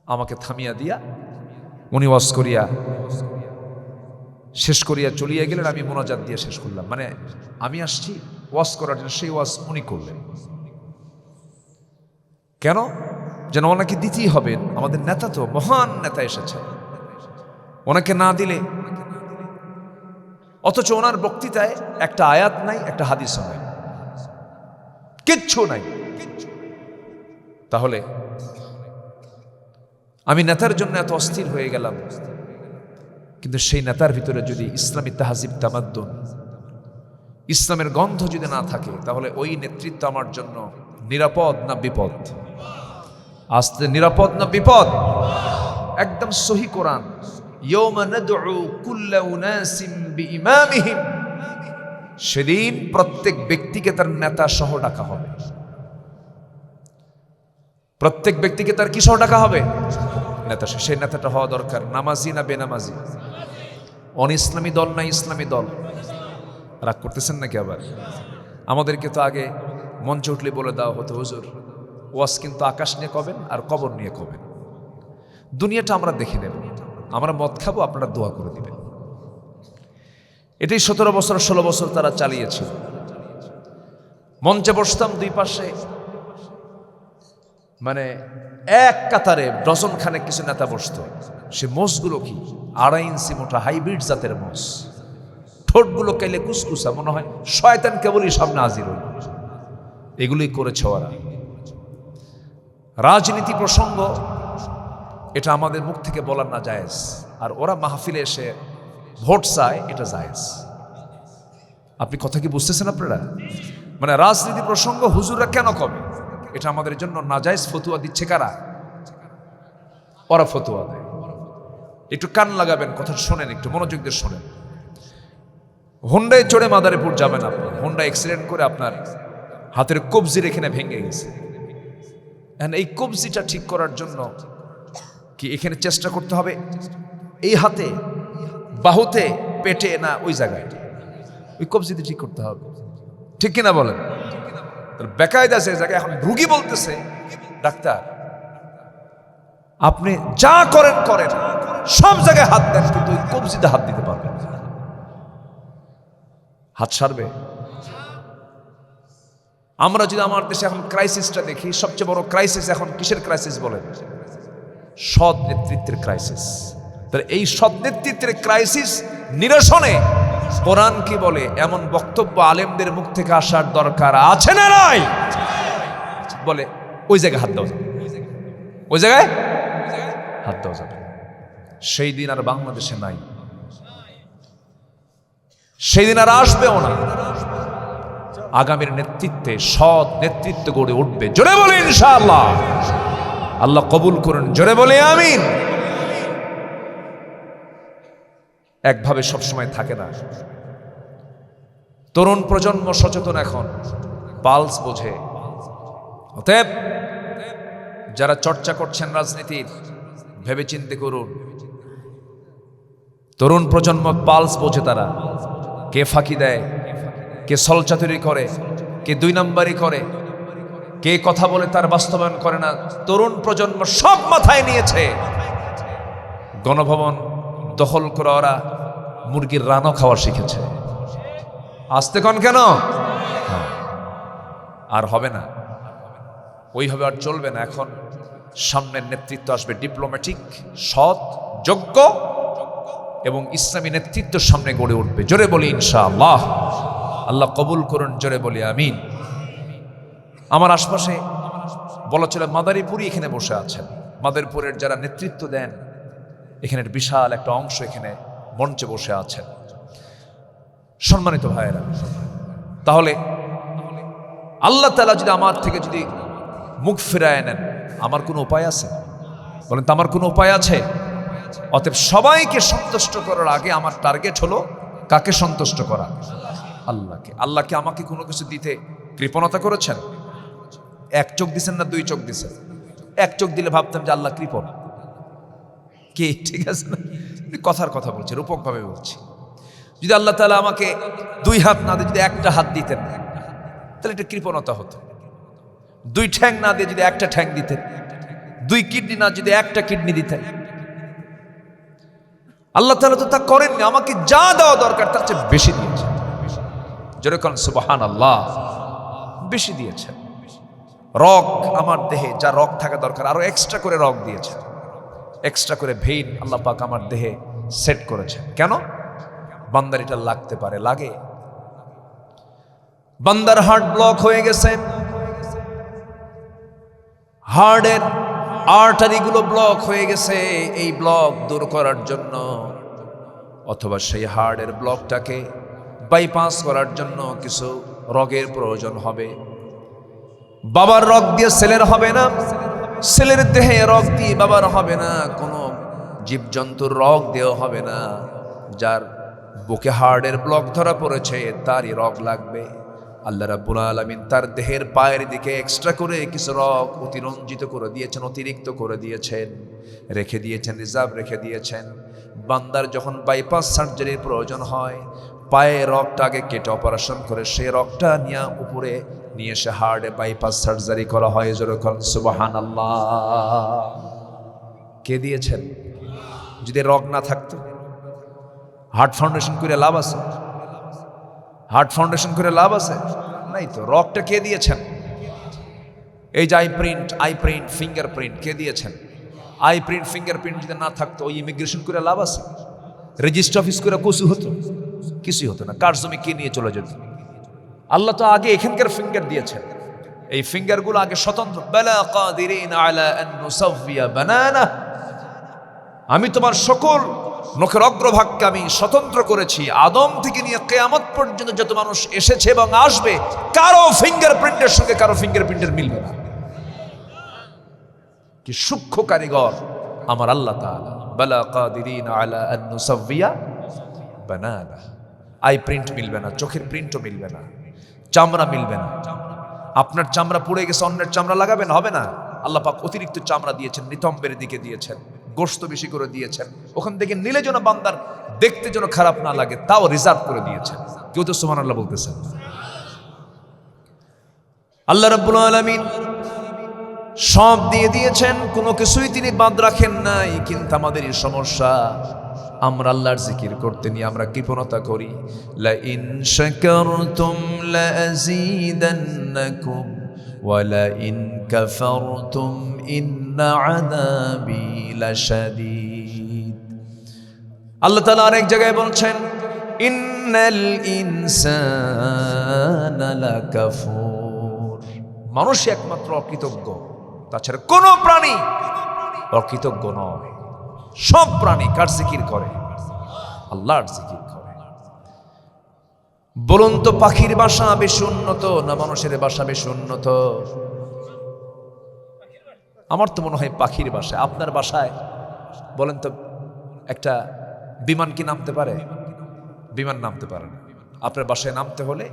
আমাকে থামিয়া দিয়া উনি ওয়াজ করিয়া শেষ করিয়া চলিয়া গেলেন। আমি মোনাজাত দিয়ে শেষ করলাম। মানে আমি আসছি ওয়াজ করার জন্য, সেই ওয়াজ উনি করলেন। কেন? যেন ওনাকে দিতেই হবে, আমাদের নেতা তো মহান নেতা এসেছে, ওনাকে না দিলে। অথচ ওনার বক্তৃতায় একটা আয়াত নাই, একটা হাদিসও নাই, কিচ্ছু নাই। তাহলে আমি নেতার জন্য এত অস্থির হয়ে গেলাম, কিন্তু সেই নেতার ভিতরে যদি ইসলামী তাহজিব তামাদ্দুন, ইসলামের গন্ধ যদি না থাকে, তাহলে ওই নেতৃত্ব আমার জন্য নিরাপদ না বিপদ? আসতে নিরাপদ না বিপদ? একদম সহি কোরআন, ইয়াওমা নাদউ কুল্লা উনাসিম বিইমামিহিম, সেদিন প্রত্যেক ব্যক্তিকে তার নেতা সহ ডাকা হবে। প্রত্যেক ব্যক্তিকে তার কি সহ ডাকা হবে? নেতা। সেই নেতাটা হওয়া দরকার নামাজি না বেনামাজি, অন ইসলামী দল না ইসলামী দল। রাগ করতেছেন নাকি? আবার আমাদেরকে তো আগে মঞ্চে উঠলে বলে দেওয়া হতো, হুজুর ওয়াজ কিন্তু আকাশ নিয়ে কবেন আর কবর নিয়ে কবেন, দুনিয়াটা আমরা দেখে নেব, আমরা মদ খাবো, আপনারা দোয়া করে দিবেন। এটাই 17 বছর 16 বছর তারা চালিয়েছিল। মঞ্চে বসতাম, দুই পাশে মানে এক কাতারে ডজন খানেক কিছু নেতা বসত। সে মোষগুলো কি 2.5 ইঞ্চি মোটা হাইব্রিড জাতের মোষ, ঠোঁটগুলো কাইলে কুসকুসা, মনে হয় শয়তান কেবলই সামনে হাজির হল। এগুলোই করেছে ওরা। রাজনীতি প্রসঙ্গ এটা আমাদের মুখ থেকে বলার না জায়েজ। আর ওরা মাহফিলে এসে ভোট চায়, এটা জায়েজ। আপনি কথা কি বুঝতেছেন আপনারা? মানে রাজনীতি প্রসঙ্গ হুজুররা কেন কবে? এটা আমাদের জন্য নাজায়েজ ফতুয়া দিচ্ছে কারা? ওরা ফতুয়া দেয়। একটু কান লাগাবেন, কথা শোনেন, একটু মনোযোগ দিয়ে শোনেন। হোন্ডায় চড়ে মাদারীপুর যাবেন আপনি, হোন্ডা অ্যাক্সিডেন্ট করে আপনার হাতের কবজির এখানে ভেঙে গেছে। এই কবজিটা ঠিক করার জন্য কি এখানে চেষ্টা করতে হবে? এই হাতে, বাহুতে, পেটে, না ওই জায়গায়? ওই কবজিতে ঠিক করতে হবে, ঠিক কিনা বলেন? বেকায়দা সে জায়গায়। এখন রুগী বলতেছে, ডাক্তার আপনি যা করেন করেন, সব জায়গায় হাত দেন, কিন্তু ওই কবজিতে হাত দিতে পারবেন না। হাত সারবে? আমরা যদি আমার দেশে এখন ক্রাইসিসটা দেখি, সবচেয়ে বড় ক্রাইসিস এখন কিসের ক্রাইসিস বলেন? সৎ নেতৃত্বের ক্রাইসিস। তাহলে এই সৎ নেতৃত্বের ক্রাইসিস নিরসনে কোরআন কি বলে? এমন বক্তব্য আলেমদের মুখ থেকে আসার দরকার আছে না নাই? বলে ওই জায়গায় হাত দেওয়া যাবে, ওই জায়গায় হাত দেওয়া যাবে। সেই দিন আর বাংলাদেশে নাই, সেই দিন আর আসবেও না। আগামীর নেতৃত্বে সৎ নেতৃত্ব গড়ে উঠবে। জোরে বলে ইনশাআল্লাহ। আল্লাহ কবুল করুন, জোরে বলে আমিন। একভাবে সবসময় থাকে না। তরুণ প্রজন্ম সচেতন, এখন পালস বোঝে। অতএব যারা চর্চা করছেন রাজনীতির, ভেবে চিন্তে করুন। তরুণ প্রজন্ম পালস বোঝে, তারা কে ফাঁকি দেয়, কে ছলচাতুরি করে, কে দুই নাম্বারি করে, কে কথা বলে তার বাস্তবায়ন করে না। তরুণ প্রজন্ম সব মাথায় নিয়েছে। গণভবন দখল করে ওরা মুরগির রানও খাওয়া শিখেছে। আসতে কন কেন? আর হবে না, ওইভাবে আর চলবে না। এখন সামনের নেতৃত্ব আসবে ডিপ্লোম্যাটিক, সৎ, যোগ্য এবং ইসলামী নেতৃত্ব সামনে গড়ে উঠবে। জোরে বলি ইনশাআল্লাহ। আল্লাহ কবুল করুন, জোরে বলি আমিন। আমার আশপাশে বলা চলে মাদারীপুরই এখানে বসে আছেন। মাদারীপুরের যারা নেতৃত্ব দেন, এখানের বিশাল একটা অংশ এখানে মঞ্চে বসে আছেন। সম্মানিত ভাইয়েরা, তাহলে আল্লাহ তাআলা যদি আমার থেকে যদি মুখ ফিরায় নেন, আমার কোনো উপায় আছে? বলেন তো, আমার কোনো উপায় আছে? অতএব সবাইকে সন্তুষ্ট করার আগে আমার টার্গেট হলো কাকে সন্তুষ্ট করা? আল্লাহকে। আল্লাহকে আমাকে কোনো কিছু দিতে কৃপণতা করেছেন? এক চোখ দিছেন না দুই চোখ দিছেন? এক চোখ দিলে ভাবতাম যে আল্লাহ কৃপণ। কি ঠিক আছে না? কথার কথা বলছি, রূপক ভাবে বলছি। যদি আল্লাহ তাআলা আমাকে দুই হাত না দিয়ে যদি একটা হাত দিতেন, তাহলে এটা কৃপণতা হতো। দুই ঠ্যাং না দিয়ে যদি একটা ঠ্যাং দিতেন, দুই কিডনি না যদি একটা কিডনি দিতেন। আল্লাহ তাআলা তো তা করেননি। আমাকে যা দেওয়া দরকার তার চেয়ে বেশি দিয়েছেন। যেরকম সুবহানাল্লাহ, বেশি দিয়েছেন। রগ আমার দেহে যা রগ থাকা দরকার আরো এক্সট্রা করে রগ দিয়েছেন। এক্সট্রা করে ভেইন আল্লাহ পাক আমার দেহে সেট করেছেন। কেন? বান্দার এটা লাগতে পারে, লাগে। বান্দার হার্ট ব্লক হয়ে গেছে, হার্টের আর্টারিগুলো ব্লক হয়ে গেছে। এই ব্লক দূর করার জন্য অথবা সেই হার্টের ব্লকটাকে বাইপাস করার জন্য কিছু রগের প্রয়োজন হবে। বাবার রগ দিয়ে ছেলের হবে না, ছেলের দেহে রগ দিয়ে বাবার হবে না, কোনো জীবজন্তুর রগ দেওয়া হবে না। যার বুকে হার্টের ব্লক ধরা পড়েছে তারই রগ লাগবে। আল্লাহ রাব্বুল আলামিন তার দেহের পায়ের দিকে এক্সট্রা করে কিছু রগ অতিরঞ্জিত করে দিয়েছেন, অতিরিক্ত করে দিয়েছেন, রেখে দিয়েছেন, রিজার্ভ রেখে দিয়েছেন। বান্দার যখন বাইপাস সার্জারির প্রয়োজন হয়, পায়ে রগটা আগে কেটে অপারেশন করে সেই রগটা নিয়ে উপরে নিয়ে এসে হার্টে বাইপাস সার্জারি করা হয়। যেরকম সুবহানাল্লাহ। কে দিয়েছেন? যদি রগ না থাকতো, হার্ট ফাউন্ডেশন করে লাভ আছে? হার্ট ফাউন্ডেশন করে লাভ আছে? নাই তো। রগটা কে দিয়েছেন? এই যে আই প্রিন্ট ফিঙ্গারপ্রিন্ট কে দিয়েছেন? আই প্রিন্ট ফিঙ্গারপ্রিন্ট যদি না থাকতো, ওই ইমিগ্রেশন করে লাভ আছে? রেজিস্ট্রি অফিস করে কসু হতো? কিছুই হতো না। কার জমি কে নিয়ে চলে যেত? আল্লাহ তো আগে এখানকার ফিঙ্গার দিয়েছেন। এই ফিঙ্গারগুলো আগে স্বতন্ত্র। বালা কাদিরিন আলা আন নুসাওয়িয়া বানানা, আমি তোমার সকল নখের অগ্রভাগকে আমি স্বতন্ত্র করেছি। আদম থেকে নিয়ে কিয়ামত পর্যন্ত যত মানুষ এসেছে এবং আসবে, কারো ফিঙ্গারপ্রিন্টের সঙ্গে কারো ফিঙ্গারপ্রিন্টের মিলবে না। কি সূক্ষ্ম কারিগর আমার আল্লাহ তাআলা। বালা কাদিরিনা আলা আন নুসাওয়িয়া বানানা। আই প্রিন্ট মিলবে না, চোখের প্রিন্টও মিলবে না, চামড়া মিলবে না। আপনার চামড়া পুড়ে গেছে, অন্যের চামড়া লাগাবেন, হবে না। আল্লাহ পাক অতিরিক্ত চামড়া দিয়েছেন, নিতম্বের দিকে দিয়েছেন, গোশত বেশি করে দিয়েছেন। ওখান থেকে নিলে যেন বান্দার দেখতে যেন খারাপ না লাগে, তাও রিজার্ভ করে দিয়েছেন। কেউ তো সুবহানাল্লাহ বলতেছেন। আল্লাহ রাব্বুল আলামিন সব দিয়ে দিয়েছেন, কোনো কিছুই তিনি বাদ রাখেন নাই। কিন্তু আমাদের এই সমস্যা, আমরা আল্লাহর জিকির করতে নিয়ে আমরা কৃপণতা করি। লা ইন শাকারতুম লা আযীদান্নাকুম ওয়া লা ইন কাফারতুম ইন্না আযাবি লাশাদীদ। আল্লাহ তাআলা আরেক জায়গায় বলছেন, ইন্নাল ইনসানা লাকাফুর। মানুষ একমাত্র অকৃতজ্ঞ, তাছাড়া কোনো প্রাণী অকৃতজ্ঞ নয়। সব প্রাণী কার জিকির করে? আল্লাহর জিকির করে। বলুন তো, পাখির বাসা বেশি উন্নত না মানুষের বাসা বেশি উন্নত? আমার তো মনে হয় পাখির বাসা। আপনার বাসায় বলেন তো, একটা বিমান কি নামতে পারে? বিমান নামতে পারে না। আপনার বাসায় নামতে হলে,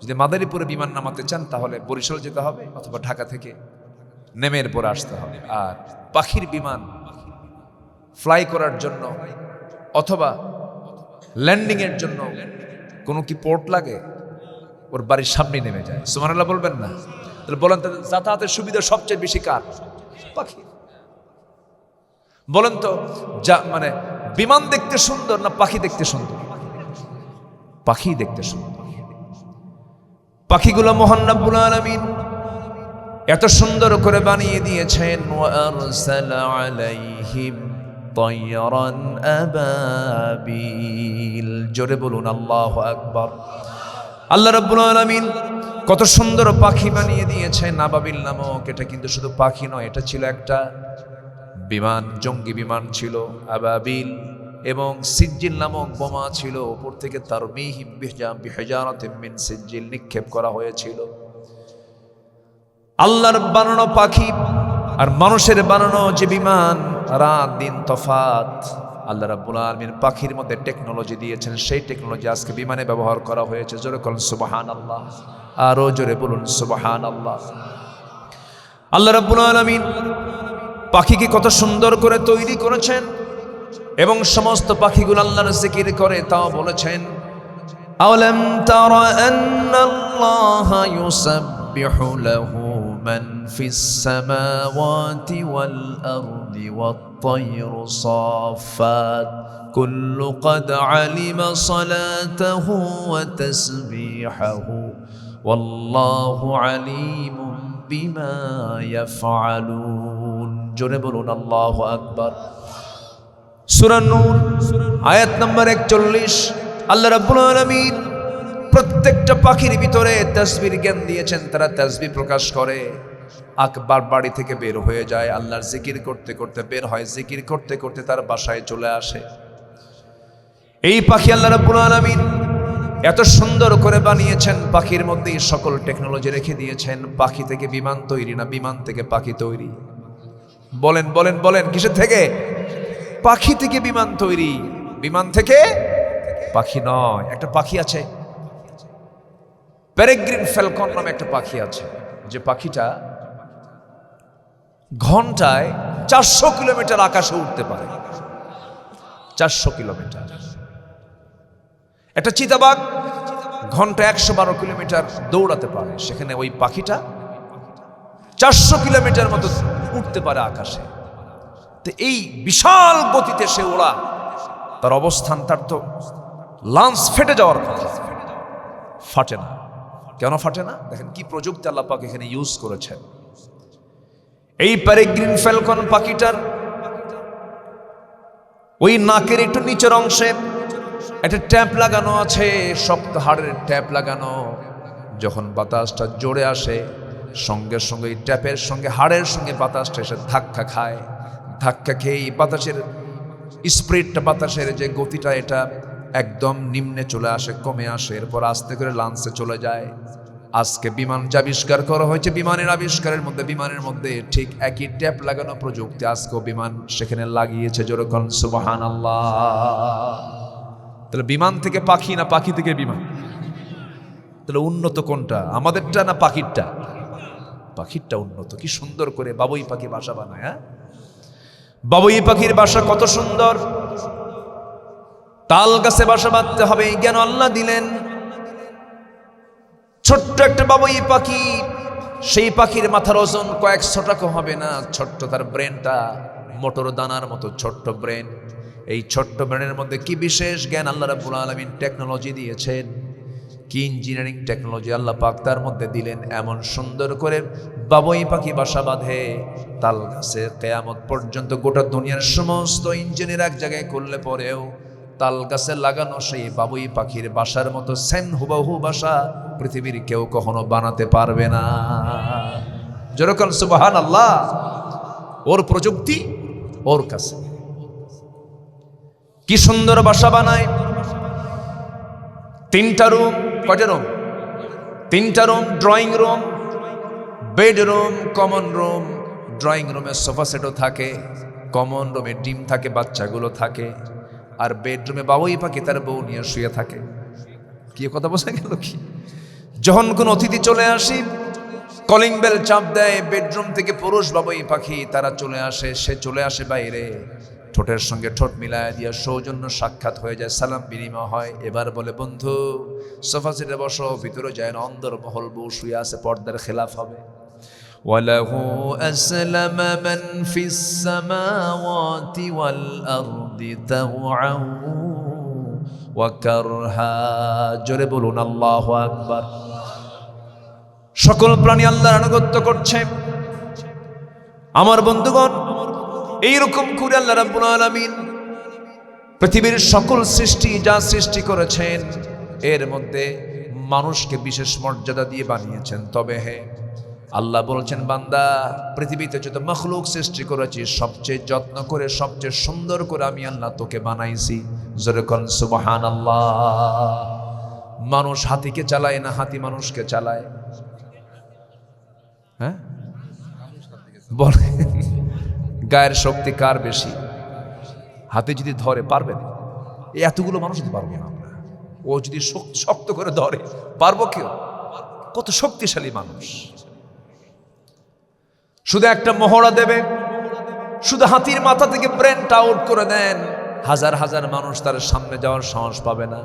যদি মাদারীপুরে বিমান নামাতে চান, তাহলে বরিশাল যেতে হবে অথবা ঢাকা থেকে নেমে এরপরে আসতে হবে। আর পাখির বিমান ফ্লাই করার জন্য অথবা ল্যান্ডিং এর জন্য কোনো কি পোর্ট লাগে? ওর বাড়ির সামনে নেমে যায়। সুবহানাল্লাহ বলবেন না? তাহলে বলেন তো, যাতায়াতের সুবিধা সবচেয়ে বেশি কার? পাখি। বলেন তো, মানে বিমান দেখতে সুন্দর না পাখি দেখতে সুন্দর? পাখি দেখতে সুন্দর। পাখিগুলো মহান রব্বুল আলামিন এত সুন্দর করে বানিয়ে দিয়েছেন। ওয়া আরসালা আলাইহিম তায়রান আবাবিল। জোরে বলুন আল্লাহু আকবার। আল্লাহ রাব্বুল আলামিন কত সুন্দর পাখি বানিয়ে দিয়েছেন। আবাবিল নামক, এটা কিন্তু শুধু পাখি নয়, এটা ছিল একটা বিমান, জঙ্গি বিমান ছিল আবাবিল। এবং সিজ্জিল নামক বোমা ছিল, উপর থেকে তারমিহিম বিহিজারাতিন মিন সিজ্জিল নিক্ষেপ করা হয়েছিল। আল্লাহর বানানো পাখি আর মানুষের বানানো যে বিমান, রাত দিন তফাত। আল্লাহ রাব্বুল আলামিন পাখির মধ্যে টেকনোলজি দিয়েছেন, সেই টেকনোলজি আজকে বিমানে ব্যবহার করা হয়েছে। জোরে বলুন সুবহানাল্লাহ, আরো জোরে বলুন সুবহানাল্লাহ। আল্লাহ রাব্বুল আলামিন পাখিকে কত সুন্দর করে তৈরি করেছেন এবং সমস্ত পাখিগুলো আল্লাহর জিকির করে, তাও বলেছেন, আওয়ালাম তারা আন্নাল্লাহা ইউসাব্বিহু লাহু মান ফিস সামাওয়াতি ওয়াল আরদি ওয়াত তায়রু সাফাত কুল্লু ক্বাদ আলিমা সালাতাহু ওয়া তাসবিহাহু ওয়াল্লাহু আলিমুম বিমা ইয়াফআলুন। জোরে বলুন আল্লাহু আকবার। সূরা নূর আয়াত নম্বর 41। আল্লাহ রাব্বুল আলামিন প্রত্যেকটা পাখির ভিতরে তাসবির জ্ঞান দিয়েছেন। তারা তাসবিহ প্রকাশ করে, আকবার বাড়ি থেকে বের হয়ে যায়, আল্লাহর জিকির করতে করতে বের হয়, জিকির করতে করতে তার বাসায় চলে আসে। এই পাখি আল্লাহ রাব্বুল আলামিন এত সুন্দর করে বানিয়েছেন, পাখির মধ্যে সকল টেকনোলজি রেখে দিয়েছেন। পাখি থেকে বিমান তৈরি না, বিমান থেকে পাখি তৈরি? বলেন বলেন বলেন, কিসের থেকে? পাখি থেকে বিমান তৈরি, বিমান থেকে পাখি নয়। একটা পাখি আছে, পেরেগ্রিন ফ্যালকন নামে একটা পাখি আছে, যে পাখিটা ঘন্টায় 400 কিলোমিটার আকাশে উঠতে পারে। 400 কিলোমিটার। একটা চিতাবাঘ ঘন্টায় 112 কিলোমিটার দৌড়াতে পারে, সেখানে ওই পাখিটা 400 কিলোমিটার মতো উঠতে পারে আকাশে। তো এই বিশাল গতিতে সে ওড়া, তার অবস্থান, তার তো লাঞ্চ ফেটে যাওয়ার কথা, ফাটে না। কেন ফাটে না? দেখেন কি প্রযুক্তি আল্লাহ পাক এখানে ইউজ করেছেন। এই পেরেগ্রিন ফ্যালকন পাখিটার ওই নাকের একটু নিচের অংশে একটা ট্যাপ লাগানো আছে, শক্ত হাড়ের ট্যাপ লাগানো। যখন বাতাসটা জোরে আসে, সঙ্গে সঙ্গে এই ট্যাপের সঙ্গে হাড়ের সঙ্গে বাতাসটা এসে ধাক্কা খায়। ধাক্কা খেয়ে বাতাসের স্পিডটা, বাতাসের যে গতিটা, এটা একদম নিম্নে চলে আসে, কমে আসে, এরপর আস্তে করে লাঞ্চে চলে যায়। আজকে বিমান যে আবিষ্কার করা হয়েছে, বিমানের আবিষ্কারের মধ্যে, বিমানের মধ্যে ঠিক একই ট্যাপ লাগানো প্রযুক্তি আজকেও বিমান সেখানে লাগিয়েছে। যেরকম সুবহানাল্লাহ। তাহলে বিমান থেকে পাখি না পাখি থেকে বিমান? তাহলে উন্নত কোনটা, আমাদেরটা না পাখিরটা? পাখিরটা উন্নত। কি সুন্দর করে বাবুই পাখি বাসা বানায়। হ্যাঁ, বাবুই পাখির বাসা কত সুন্দর। তাল গাছে বাসা বাঁধতে হবে এই জ্ঞান আল্লাহ দিলেন। ছোট্ট একটা বাবুই পাখি, সেই পাখির মাথার ওজন কয়েকশো টাকা হবে না। ছোট্ট তার ব্রেনটা মোটর দানার মতো ছোট্ট ব্রেন। এই ছোট্ট ব্রেনের মধ্যে কি বিশেষ জ্ঞান আল্লাহ রাব্বুল আলামিন টেকনোলজি দিয়েছেন, কি ইঞ্জিনিয়ারিং টেকনোলজি আল্লাহ পাক তার মধ্যে দিলেন। এমন সুন্দর করে বাবুই পাখি বাসা বাঁধে তাল গাছে। কিয়ামত পর্যন্ত গোটা দুনিয়ার সমস্ত ইঞ্জিনিয়ার এক জায়গায় করলে পরেও তাল গাছে লাগানো সেই বাবুই পাখির বাসার মতো সেম হুবহু বাসা পৃথিবীর কেউ কখনো বানাতে পারবে না। যেরকম সুবহানাল্লাহ। ওর প্রযুক্তি ওর কাছে। কি সুন্দর বাসা বানায়। 3টা রুম। কয়টা রুম? 3টা room. Drawing room, bedroom, common room. Drawing রুমে সোফা সেটও থাকে, কমন রুমে ডিম থাকে, বাচ্চাগুলো থাকে, আর বেডরুমে বাবুই পাখি তার বউ নিয়ে শুয়ে থাকে। কি কথা বোঝা গেল? কি যখন কোন অতিথি চলে আসি, কলিং বেল চাপ দেয়, বেডরুম থেকে পুরুষ বাবুই পাখি তারা চলে আসে। সে চলে আসে বাইরে, ঠোঁটের সঙ্গে ঠোঁট মিলায় দিয়া সৌজন্য সাক্ষাৎ হয়ে যায়, সালাম বিনিময় হয়। এবার বলে, বন্ধু সোফা সেটে বসো, ভিতরে যায় না। অন্দর মহল বউ শুয়ে আছে, পর্দার খেলাফ হবে। ওয়ালাহু আসলামা মান ফিস সামাওয়াতি ওয়াল আরদি তাওআন ওয়া কারহা। জোরে বলুন আল্লাহু আকবার। সকল প্রাণী আল্লাহর আনুগত্য করছে। আমার বন্ধুগণ, এইরকম করে আল্লাহ রাব্বুল আলামিন পৃথিবীর সকল সৃষ্টি যা সৃষ্টি করেছেন, এর মধ্যে মানুষকে বিশেষ মর্যাদা দিয়ে বানিয়েছেন। তবে হে, আল্লাহ বলছেন, বান্দা, পৃথিবীতে যত মখলুক সৃষ্টি করেছি সবচেয়ে যত্ন করে, সবচেয়ে সুন্দর করে আমি আল্লাহ তোকে বানাইছি। যেরকম সুবহানাল্লাহ। মানুষ হাতিকে চালায় না, হাতি মানুষকে চালায়। হ্যাঁ, বলে গায়ের শক্তি কার বেশি? হাতে যদি ধরে পারবে না, এতগুলো মানুষ পারবো না আমরা। ও যদি শক্ত করে ধরে পারবো কেউ? কত শক্তিশালী মানুষ। শুধু একটা মহড়া দেবে, শুধু হাতির মাথা থেকে ব্রেনটা আউট করে দেন, হাজার হাজার মানুষ তার সামনে যাওয়ার সাহস পাবে না।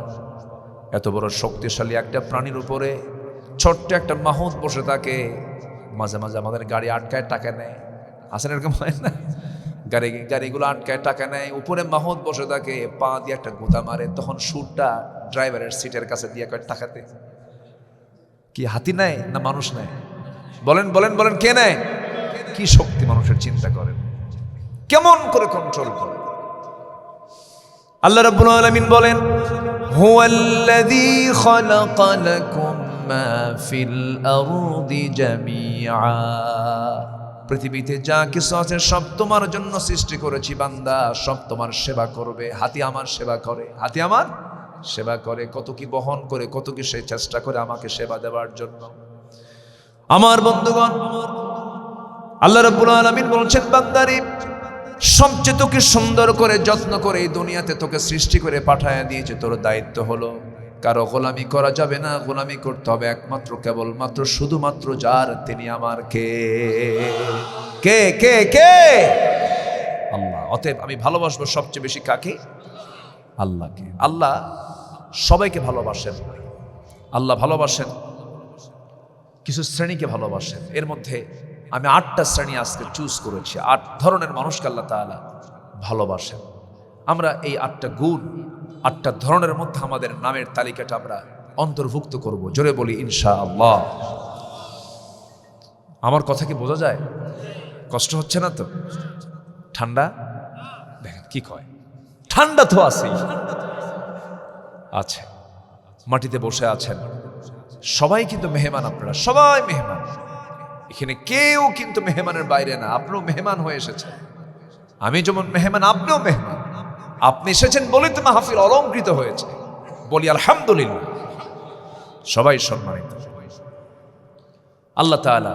এত বড় শক্তিশালী একটা প্রাণীর উপরে ছোট্ট একটা মাহুত বসে থাকে। মাঝে মাঝে আমাদের গাড়ি আটকায় টাকা নেয়, আসেন এরকম হয় না? গাড়িগুলো আটকায় টাকা নেয়, উপরে মাহুত বসে থাকে, পা দিয়ে একটা গোতা মারে, তখন সুরটা ড্রাইভারের সিটের কাছে দিয়ে কয় টাকাতে। কি হাতি নেয় না মানুষ নেয়? বলেন বলেন বলেন, কে নেয়? কি শক্তি মানুষের, চিন্তা করেন কেমন করে কন্ট্রোল করে। আল্লাহ রাব্বুল আলামিন বলেন, হুয়াল্লাযী খালাকা লাকুম মা ফিল আরদি জামিআ। পৃথিবীতে যা কিছু আছে সব তোমার জন্য সৃষ্টি করেছি বান্দা, সব তোমার সেবা করবে। হাতি আমার সেবা করে, হাতি আমার সেবা করে, কত কি বহন করে, কত কি সে চেষ্টা করে আমাকে সেবা দেওয়ার জন্য। আমার বন্ধুগণ, আল্লাহ রাব্বুল আলামিন বলছেন, বান্দারে, সবচেয়ে তোকে সুন্দর করে যত্ন করে এই দুনিয়াতে তোকে সৃষ্টি করে পাঠায়া দিয়েছে। তোর দায়িত্ব হলো কারো গোলামি করা যাবে না, গোলামি করতে হবে একমাত্র কেবলমাত্র শুধুমাত্র যার, তিনি আমার কে কে কে কে আল্লাহ। অতএব আমি ভালোবাসবো সবচেয়ে বেশি কাকে? আল্লাহকে। আল্লাহ সবাইকে ভালোবাসেন। আল্লাহ ভালোবাসেন কিছু শ্রেণীকে ভালোবাসেন। এর মধ্যে আমি 8টা শ্রেণী আজকে চুজ করেছি। 8 ধরনের মানুষকে আল্লাহ তাআলা ভালোবাসেন। আমরা এই 8টা গুণ, 8টা ধরনের মধ্যে আমাদের নামের তালিকাটা আমরা অন্তর্ভুক্ত করব। জোরে বলি ইনশাআল্লাহ। আমার কথা কি বোঝা যায়? কষ্ট হচ্ছে না তো? ঠান্ডা দেখেন কি কয়, ঠান্ডা তো আছেই। আচ্ছা, মাটিতে বসে আছেন সবাই, কিন্তু মেহমান। আপনারা সবাই মেহমান। এখানে কেউ কিন্তু মেহমানের বাইরে না। আপনিও মেহমান হয়ে এসেছেন। আমি যেমন মেহমান, আপনিও মেহমান। আপনি এসেছেন বলে তো মাহফিল অলংকৃত হয়েছে, বলি আলহামদুলিল্লাহ। সবাই সম্মানিত। আল্লাহ তাআলা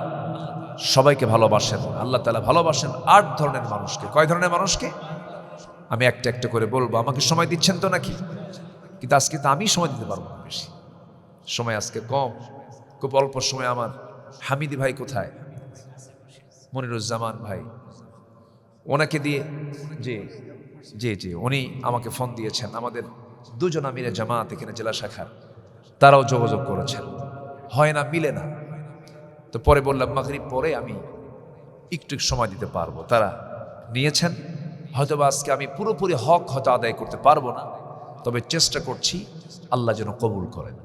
সবাইকে ভালোবাসেন। আল্লাহ তাআলা ভালোবাসেন 8 ধরনের মানুষকে। কয় ধরনের মানুষকে? আমি একটা একটা করে বলবো। আমাকে সময় দিচ্ছেন তো নাকি? কিন্তু আজকে তো আমি সময় দিতে পারবো না, বেশি সময় আজকে কম, খুব অল্প সময়। আমার হামিদি ভাই কোথায়? মনিরুজ্জামান ভাই, ওনাকে দিয়ে, জি জি জি, উনি আমাকে ফোন দিয়েছেন। আমাদের দুজন আমিরে জামাত এখানে জেলা শাখার, তারাও যোগাযোগ করেছেন, হয় না, মিলে না। তো পরে বললাম মাগরিব পরে আমি একটু সময় দিতে পারবো। তারা নিয়েছেন। হয়তোবা আজকে আমি পুরোপুরি হক হয়তো আদায় করতে পারবো না, তবে চেষ্টা করছি, আল্লাহ যেন কবুল করেন।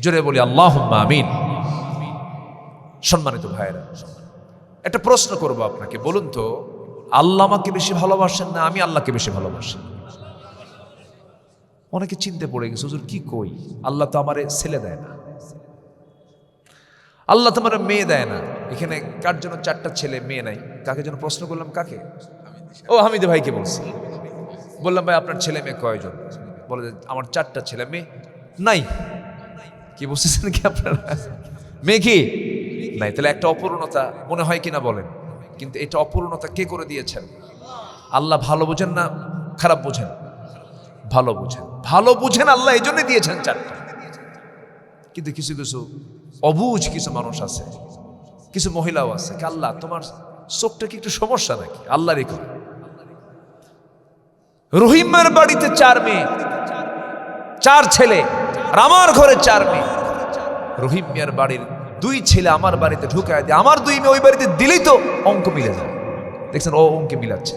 জোরে বলি আল্লাহুম্মা আমিন। সম্মানিত ভাইয়েরা, একটা প্রশ্ন করবো আপনাকে, বলুন তো, আল্লাহ আমাকে বেশি ভালোবাসেন না আমি আল্লাহকে বেশি ভালোবাসি? অনেকে চিনতে পড়ে গেছে, হুজুর কি কই, আল্লাহ তো আমারে ছেলে দেয় না, আল্লাহ তো আমারে মেয়ে দেয় না। এখানে কার জন্য 4টা ছেলে মেয়ে নাই? কাকে যেন প্রশ্ন করলাম, কাকে? ও হামিদে ভাইকে বলছি। বললাম ভাই আপনার ছেলে মেয়ে কয়জন? বলে যে আমার 4টা ছেলে মেয়ে নাই। কি বলতেছেন কি আপনারা? মেয়ে কি নাই? তাহলে একটা অপূর্ণতা মনে হয় কিনা বলেন? কিন্তু এটা অপূর্ণতা কে করে দিয়েছেন? আল্লাহ ভালো বোঝেন না খারাপ বোঝেন? ভালো বোঝেন। ভালো বুঝেন আল্লাহ, এই জন্য দিয়েছেন 4টা। কিন্তু কিছু কিছু অবুঝ কিছু মানুষ আছে, কিছু মহিলাও আছে, আল্লাহ তোমার চোখটা কি একটু সমস্যা নাকি? আল্লাহ রেখো। রহিমের বাড়িতে 4 মেয়ে 4 ছেলে, আর আমার ঘরে 4 মেয়ে। রহিম মিয়ার বাড়ির 2 ছেলে আমার বাড়িতে ঢুকায় দিয়ে আমার 2 মেয়ে ওই বাড়িতে দিলেই তো অঙ্ক মিলে যায়। দেখছেন, ও অঙ্কে মিলাচ্ছে।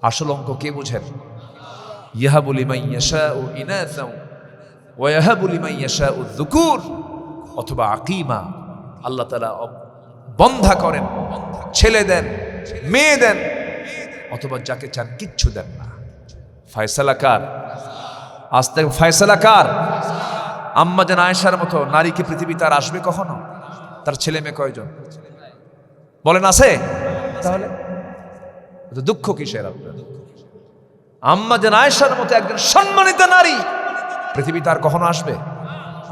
আসল অঙ্ক কে বোঝেন? ইয়াহাবু লিমান ইয়াশাউ ইনাসা ওয়া ইয়াহাবু লিমান ইয়াশাউ যুকুর, অথবা আকিমা। আল্লাহ তাআলা বন্ধা করেন, ছেলে দেন, মেয়ে দেন, অথবা যাকে চান কিচ্ছু দেন না। ফয়সালা কার? আস্তে ফয়সালা কার? আম্মা জান আয়েশার মতো নারী কি পৃথিবীতে আর আসবে কখনো? তার ছেলে মেয়ে কয়জন বলেন আছে? তাহলে দুঃখ কিসের আপনার? আম্মা জান আয়েশার মতো একজন সম্মানিত নারী পৃথিবীতে আর কখনো আসবে?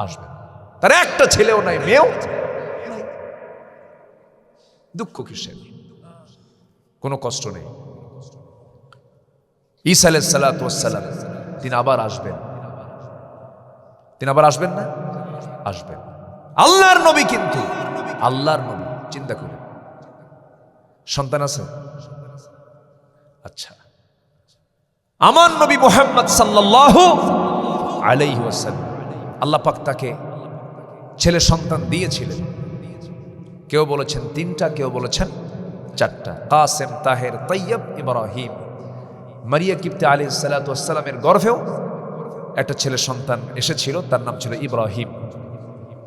আসবে। তার একটা ছেলেও নাই, মেয়েও নাই। দুঃখ কিসের? কোনো কষ্ট নেই। ঈসা আলাইহিস সালাতু ওয়াস সালাম তিনি আবার আসবেন। তিনি আবার আসবেন না? আসবেন। আল্লাহর নবী, কিন্তু আল্লাহর নবী, চিন্তা করুন, সন্তান আছে? আচ্ছা, আমার নবী মুহাম্মদ সাল্লাল্লাহু আলাইহি ওয়াসাল্লাম, আল্লাহ পাক তাকে ছেলে সন্তান দিয়েছিলেন। কেউ বলেছেন 3টা, কেউ বলেছেন 4টা। কাসেম, তাহের, তাইয়্যিব, ইব্রাহিম। মারিয়া কিবতি আলাইহিস সালাতু ওয়াস সালামের গর্ভেও একটা ছেলে সন্তান এসেছিল, তার নাম ছিল ইব্রাহিম।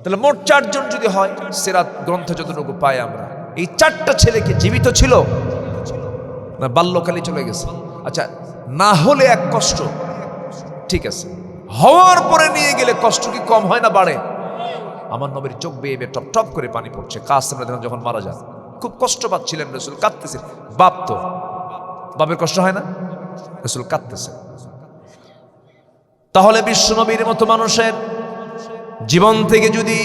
তাহলে মোট 4 জন যদি হয়, সিরাত গ্রন্থে যতটুকু পাই আমরা, এই 4টা ছেলে কি জীবিত ছিল না বাল্যকালে চলে গেছে? আচ্ছা, না হলে এক কষ্ট, ঠিক আছে, হওয়ার পরে নিয়ে গেলে কষ্ট কি কম হয় না বাড়ে? আমার নবীর চোখ বেয়ে বেয়ে টপ টপ করে পানি পড়ছে। কাসেম রাদিয়াল্লাহু যখন মারা যান খুব কষ্ট পাচ্ছিলেন রাসূল, কাঁদতেছেন। বাপ তো, বাপের কষ্ট হয় না? রাসূল কাঁদতেছেন। তাহলে বিশ্বনবীর মতো মানুষের জীবন থেকে যদি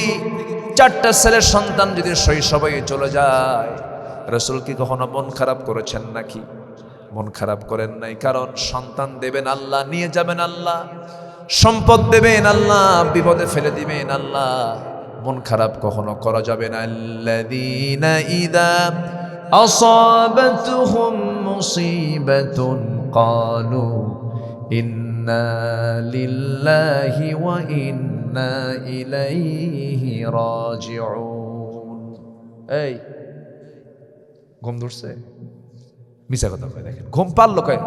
4টা ছেলের সন্তান যদি শৈশবে চলে যায়, রাসূল কি কখনো মন খারাপ করেছেন নাকি? মন খারাপ করেন নাই। কারণ সন্তান দেবেন আল্লাহ, নিয়ে যাবেন আল্লাহ, সম্পদ দেবেন আল্লাহ, বিপদে ফেলে দিবেন আল্লাহ। মন খারাপ কখনো করা যাবে না। আল্লাযীনা ইযা আসাবাতুহুম মুসিবাতুন ক্বালু ইন্না লিল্লাহি ওয়া ইন্না ইলাইহি রাজিউন। এই ঘুম ধরছে? মিছা কথা কয়, দেখেন ঘুম পারলো কয়?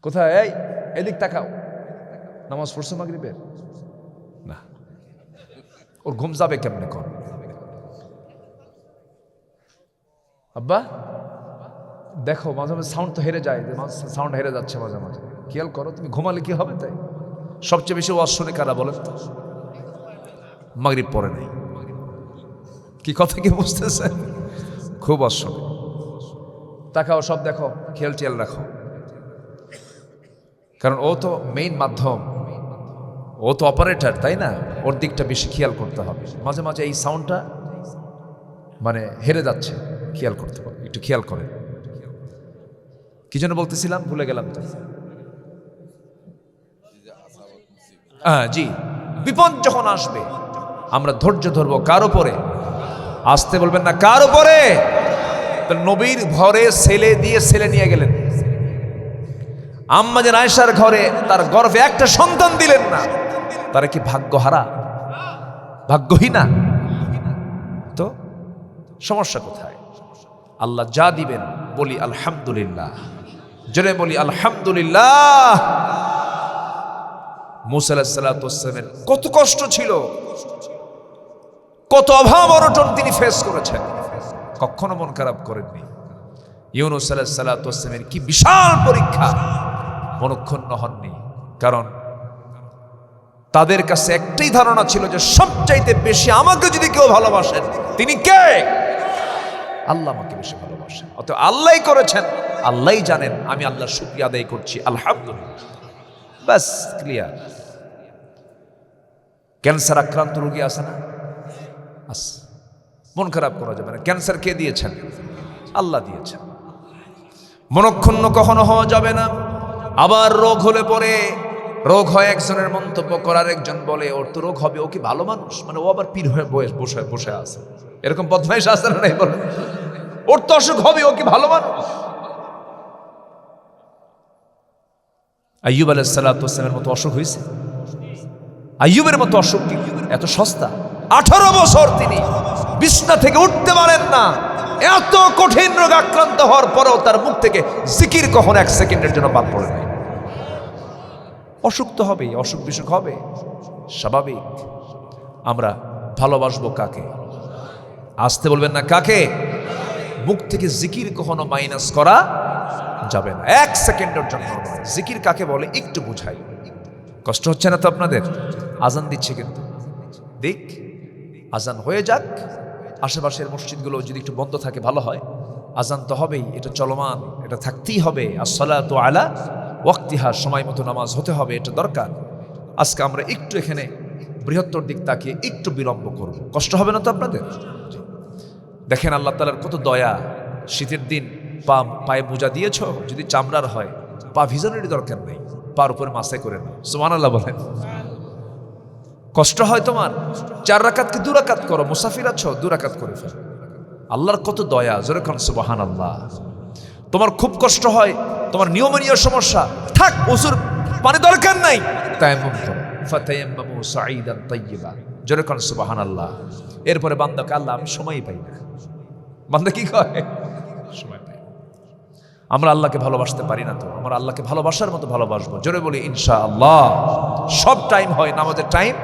কোথায়? এই এদিক তাকাও। নামাজ পড়ছো মাগরিবের? না। ওর ঘুম যাবে কেমনে? কর আব্বা, দেখো মাঝে মাঝে সাউন্ড তো হেরে যায়, সাউন্ড হেরে যাচ্ছে মাঝে মাঝে, খেয়াল করো। তুমি ঘুমালে কি হবে? তাই সবচেয়ে বেশি ওয়াজ শুনে কারা বলেন তো? মাগরিব পড়ে নাই। কি কথা কি বুঝতেছেন? খুব অসময়। তাকাও, সব দেখো, খেয়াল টেয়াল রাখো, কারণ ও তো মেইন মাধ্যম, ও তো অপারেটর, তাই না? ওর দিকটা বেশি খেয়াল করতে হবে। মাঝে মাঝে এই সাউন্ডটা মানে হেরে যাচ্ছে, খেয়াল করতে হবে, একটু খেয়াল করেন। কি জন্য বলতেছিলাম ভুলে গেলাম তো। জি, বিপদ যখন আসবে আমরা ধৈর্য ধরবো কার উপরে? আসতে বলবেন না, কার উপরে? নবীর ঘরে ছেলে দিয়ে ছেলে নিয়ে গেলেন, আম্মা জান আয়েশার ঘরে তার গর্ভে একটা সন্তান দিলেন না। তারা কি ভাগ্যহারা, ভাগ্যহীনা? তো সমস্যা কোথায়? আল্লাহ যা দিবেন বলি আলহামদুলিল্লাহ, জোরে বলি আলহামদুলিল্লাহ। মুসা আলাইহিস সালাতু ওয়াস সালামের কত কষ্ট ছিল, কত অভাব অনটন তিনি ফেস করেছেন, কখনো মন খারাপ করেননি। ইউনূস আলাইহিস সালাতু ওয়াস সালামের কি বিশাল পরীক্ষা, মনক্ষুণ্ণ হননি। কারণ তাদের কাছে একটাই ধারণা ছিল যে সবচাইতে বেশি আমাকে যদি কেউ ভালোবাসেন তিনি কে? আল্লাহ আমাকে বেশি ভালোবাসেন। অতএব আল্লাহই করেছেন, আল্লাহই জানেন, আমি আল্লাহর শুকরিয়া আদায় করছি, আলহামদুলিল্লাহ। বাস, ক্লিয়ার। ক্যান্সার আক্রান্ত রোগী আছে না? মন খারাপ করা যাবে না। ক্যান্সার কে দিয়েছেন? আল্লাহ দিয়েছেন। মনক্ষুণ্ণ কখনো হওয়া যাবে না। আবার রোগ হলে পরে, রোগ হয় একজনের মন্তব্য করার, একজন বলে ওর তো রোগ হবে, ও কি ভালো মানুষ, মানে ও আবার পীর হয়ে বসে বসে আছে। এরকম বদমাইশ আছে না? নাই বলে ওর তো অসুখ হবে, ও কি ভালো মানুষ? আইয়ুব আলাইহিস সালাতু ওয়াস সালামের মতো অসুখ হয়েছে? আইয়ুবের মতো অসুখ কি এত সস্তা? 18 বছর তিনি বিছনা থেকে উঠতে পারেন না। এত কঠিন রোগ আক্রান্ত হওয়ার পরেও তার মুখ থেকে জিকির কখনো 1 সেকেন্ডের জন্য বাদ পড়ে নাই। অসুখ তো হবেই, অসুখ বিসুখ হবে, স্বাভাবিক। আমরা ভালোবাসবো কাকে? আসতে বলবেন না, কাকে? মুখ থেকে জিকির কখনো মাইনাস করা যাবে না, 1 সেকেন্ডের জন্য নয়। জিকির কাকে বলে একটু বুঝাই। কষ্ট হচ্ছে না তো আপনাদের? আজান দিচ্ছে কিন্তু, দেখ আজান হয়ে যাক। আশেপাশের মসজিদগুলো যদি একটু বন্ধ থাকে ভালো হয়। আজান তো হবেই, এটা চলমান, এটা থাকতেই হবে। আসসালাতু আলা ওয়াক্তিহা, সময় মতো নামাজ হতে হবে, এটা দরকার। আজকে আমরা একটু এখানে বৃহত্তর দিক তাকিয়ে একটু বিলম্ব করব, কষ্ট হবে না তো আপনাদের? দেখেন আল্লাহ তাআলার কত দয়া। শীতের দিন পায়ে মোজা দিয়েছ, যদি চামড়ার হয় পা ভিজানোরই দরকার নেই, পার উপরে মাসাই করে নাও, সুবহানাল্লাহ বলেন। কষ্ট হয় তোমার, 4 রাকাতকে 2 রাকাত করো, মুসাফির আছো 2 রাকাত করে ফেলো। আল্লাহর কত দয়া, জোরে কোন সুবহানাল্লাহ। তোমার খুব কষ্ট হয়, তোমার নিয়মনীয় সমস্যা, থাক ওযুর পানি দরকার নাই, তায়াম্মুম করো, ফাতায়াম্মামু সাঈদান তাইয়্যিবা, জোরে কোন সুবহানাল্লাহ। এরপরে বান্দাকে আল্লাহ আমি সময়ই পাই না, বান্দা কি কয়? সময় পাই। আমরা আল্লাহকে ভালোবাসতে পারি না তো, আমরা আল্লাহকে ভালোবাসার মতো ভালোবাসবো, জোরে বলি ইনশাআল্লাহ। সব টাইম হয়, নামাজের টাইম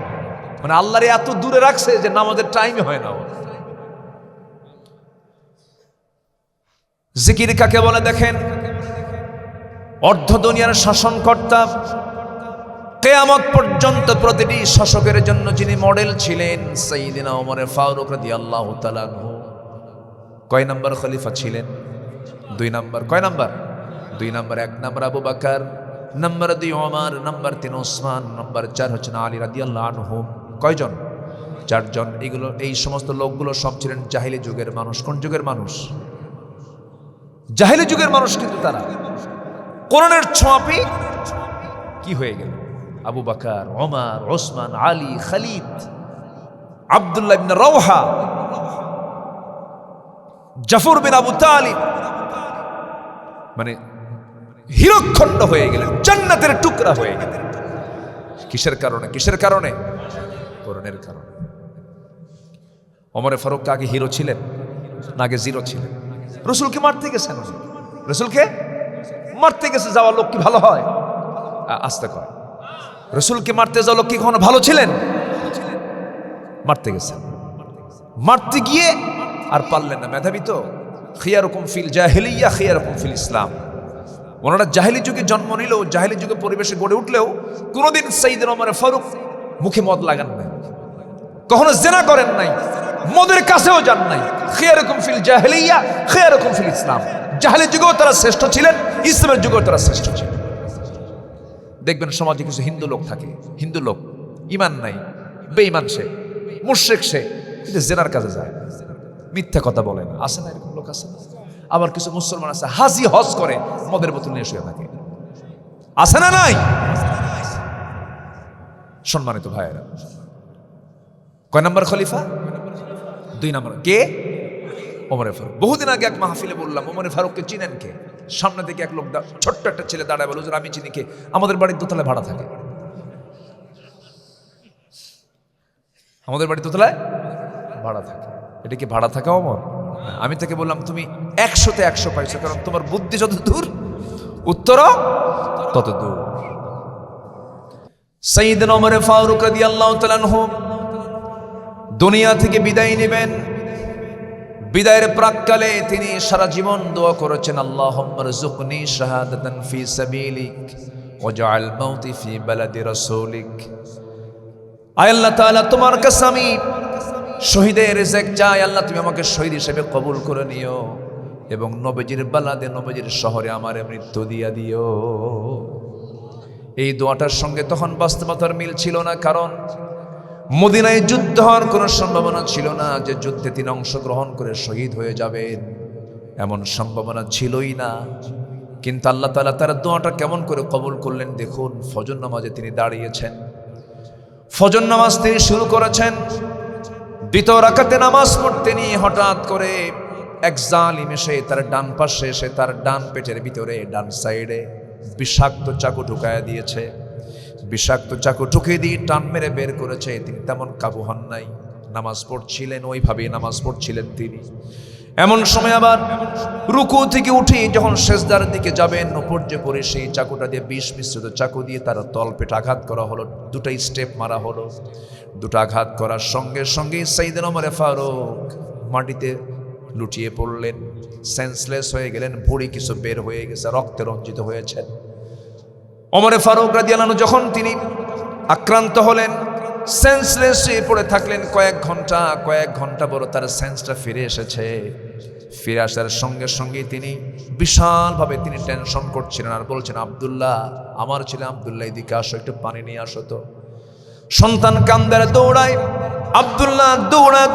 মানে আল্লাহরে এত দূরে রাখছে যে নামাজের টাইমই হয় না। জিকির কাকে বলে দেখেন? অর্ধ দুনিয়ার শাসনকর্তা, কিয়ামত পর্যন্ত প্রতিটি শাসকের জন্য যিনি মডেল ছিলেন, সাইয়্যিদিনা ওমর ফারুক রাদিয়াল্লাহু তাআলা আনহু। কয় নাম্বার খলিফা ছিলেন? 2 নাম্বার। কয় number? 2 number. 1 number Abu Bakr, number 2 Omar, number 3 Osman, number 4 হচ্ছেন আলী রাদিয়াল্লাহু আনহু। কয়জন? 4 জন। এই সমস্ত লোকগুলো সব ছিলেন জাহিলি যুগের মানুষ। কোন যুগের মানুষ? জাহিলি যুগের মানুষ। কিন্তু তারা কোরআনের ছোঁয়াপে কি হয়ে গেল? আবু বকর, ওমর, ওসমান, আলী, খালিদ, আব্দুল্লাহ ইবনে রাওহা, জাফর বিন আবু তালিব, মানে হীরকখণ্ড হয়ে গেলেন, জান্নাতের টুকরা হয়ে গেলেন। কিসের কারণে? কিসের কারণে? কোরআনের কারণে। ওমর ফারুক আগে হিরো ছিলেন না আগে জিরো ছিলেন? রসুলকে মারতে গেছেন, রসুলকে মারতে গেছে যাওয়া লোক কি ভালো হয়? আস্তে কয়, রসুলকে মারতে যাওয়া লোক কি কখনো ভালো ছিলেন? মারতে গেছেন, মারতে গিয়ে আর পারলেন না। মেধাবী তো, খিয়ারুকুম ফিল জাহিলিয়া খিয়ারুকুম ফিল ইসলাম। ওনারা জাহিলি যুগে জন্ম নিলেও, জাহিলি যুগে পরিবেশে গড়ে উঠলেও কোনোদিন সাইয়েদনা ওমর ফারুক মুখে মদ লাগান নাই, কখনো জেনা করেন নাই, মদের কাছেও যান নাই। খেয়ারকুম ফিল জাহেলিয়া খেয়ারকুম ফিল ইসলাম। জাহেলি যুগেও তারা শ্রেষ্ঠ ছিলেন, ইসলামের যুগেও তারা শ্রেষ্ঠ ছিলেন। দেখবেন সমাজে কিছু হিন্দু লোক থাকে, হিন্দু লোক ইমান নাই, বেঈমান সে, মুশরিক সে, কিন্তু জেনার কাজে যায়, মিথ্যা কথা বলে না, আছে না এরকম লোক আছে না? আবার কিছু মুসলমান আছে হাজি হজ করে মদের বোতল নিয়ে শুয়ে থাকে, আছে না নাই? সম্মানিত ভাইয়েরা, কয় নম্বর খলিফা? 2 নম্বর। কে? ওমরে ফারুক। বহুদিন আগে এক মাহফিলে বললাম, ওমরে ফারুককে চিনেন কে? সামনে থেকে এক লোক, ছোট্ট একটা ছেলে দাঁড়ায় বলে, হুজুর আমি চিনি। কে? আমাদের বাড়ির দোতলায় ভাড়া থাকে। আমাদের বাড়ির দোতলায় ভাড়া থাকে। এটা কি ভাড়া থাকা ওমর? আমি তাকে বললাম, তুমি 100-তে 100 পাইছো, কারণ তোমার বুদ্ধি যত দূর উত্তরও তত দূর। সাইয়েদনা ওমর ফারুক রাদিয়াল্লাহু তাআলা আনহু দুনিয়া থেকে বিদায় নেবেন। বিদায়ের প্রাককালে তিনি সারা জীবন দোয়া করেছেন, আল্লাহুম্মা রযুকনি শাহাদাতান ফি সাবিলিক ওয়াজআল মাউতি ফি বালাদি রাসূলিক। আয় আল্লাহ তাআলা, তোমার কাছে আমি শহীদের রিজিক চাই। আল্লাহ তুমি আমাকে শহীদ হিসেবে কবুল করে নিও এবং নবীজির বালাদে, নবীজির শহরে আমার মৃত্যু দিয়া দিও। এই দোয়াটার সঙ্গে তখন বাস্তবতার মিল ছিল না, কারণ মদিনায় যুদ্ধ হওয়ার কোনো সম্ভাবনা ছিল না যে যুদ্ধে তিনি অংশগ্রহণ করে শহীদ হয়ে যাবেন, এমন সম্ভাবনা ছিলই না। কিন্তু আল্লাহ তাআলা তার দোয়াটা কেমন করে কবুল করলেন দেখুন। ফজর নামাজে তিনি দাঁড়িয়েছেন, ফজর নামাজ তিনি শুরু করেছেন, 2 রাকাতে নামাজ পড়তে নিয়ে হঠাৎ করে এক জালিম এসে তার ডান পাশে এসে তার ডান পেটের ভিতরে ডান সাইডে বিষাক্ত চাকু ঢুকায়া দিয়েছে। বিষাক্ত চাকু ঢুকে দিয়ে টান মেরে বের করেছে। তিনি তেমন কাবু হন নাই, নামাজ পড়ছিলেন, ওইভাবেই নামাজ পড়ছিলেন তিনি। এমন সময় আবার রুকু থেকে উঠে যখন সেজদার দিকে যাবেন, উপর যে পড়ে সেই চাকুটা দিয়ে বিষ মিশ্রিত চাকু দিয়ে তার তলপেট আঘাত করা হলো। 2টা স্টেপ মারা হলো। 2টা আঘাত করার সঙ্গে সঙ্গে সাইয়েদনা ওমর ফারুক মাটিতে লুটিয়ে পড়লেন, সেন্সলেস হয়ে গেলেন। ভুঁড়ি কিছু বের হয়ে গেছে, রক্তে রঞ্জিত হয়েছেন। ওমর ফারুক রাদিয়াল্লাহু আনহু যখন তিনি আক্রান্ত হলেন, সেন্সলেস হয়ে পড়ে থাকলেন কয়েক ঘন্টা বড় তার সেন্সটা ফিরে এসেছে। ফিরে আসার সঙ্গে সঙ্গে তিনি বিশালভাবে তিনি টেনশন করছিলেন আর বলছেন, আব্দুল্লাহ, আমার ছেলে আব্দুল্লাহ, এদিকে আসো, একটু পানি নিয়ে আসো তো। সন্তান কান্দারে দৌড়ায়, আব্দুল্লাহ